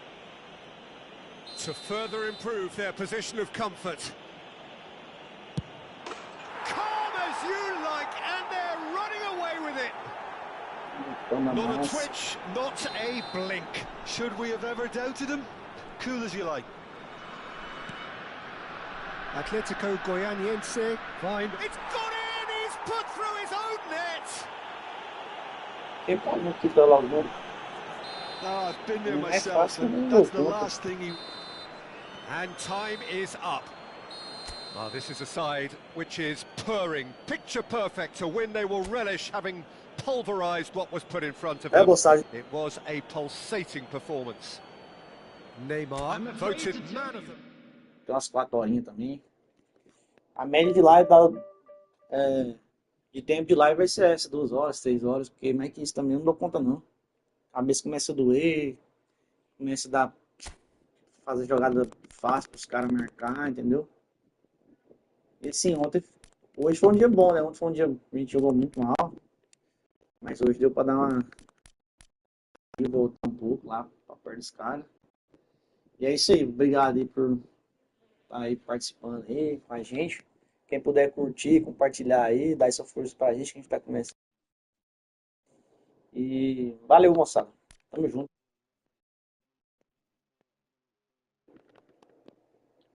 to further improve their position of comfort. Calm as you like, and they're running away with it. Not a twitch, not a blink. Should we have ever doubted him? Cool as you like. Atletico Goianiense find. It's gone in! He's put through his own net! Oh, I've been there myself, and that's the last thing he... And time is up. Well, this is a side which is purring, picture perfect to win. They will relish having pulverised what was put in front of them. It was a pulsating performance. Neymar voted man of the... Tem umas 4 horinhas também. A média de live de tempo de live vai ser essa, 2 horas, 3 horas, porque mais que isso também eu não dou conta não. A cabeça começa a doer, começa a dar fazer jogada fácil para os caras marcar, entendeu? E assim, hoje foi um dia bom, né? Ontem foi um dia que a gente jogou muito mal, mas hoje deu para dar uma e voltar um pouco lá para perto dos caras. E é isso aí, obrigado aí por estar aí participando aí com a gente. Quem puder curtir, compartilhar aí, dar essa força pra gente que a gente tá começando. E valeu, moçada. Tamo junto.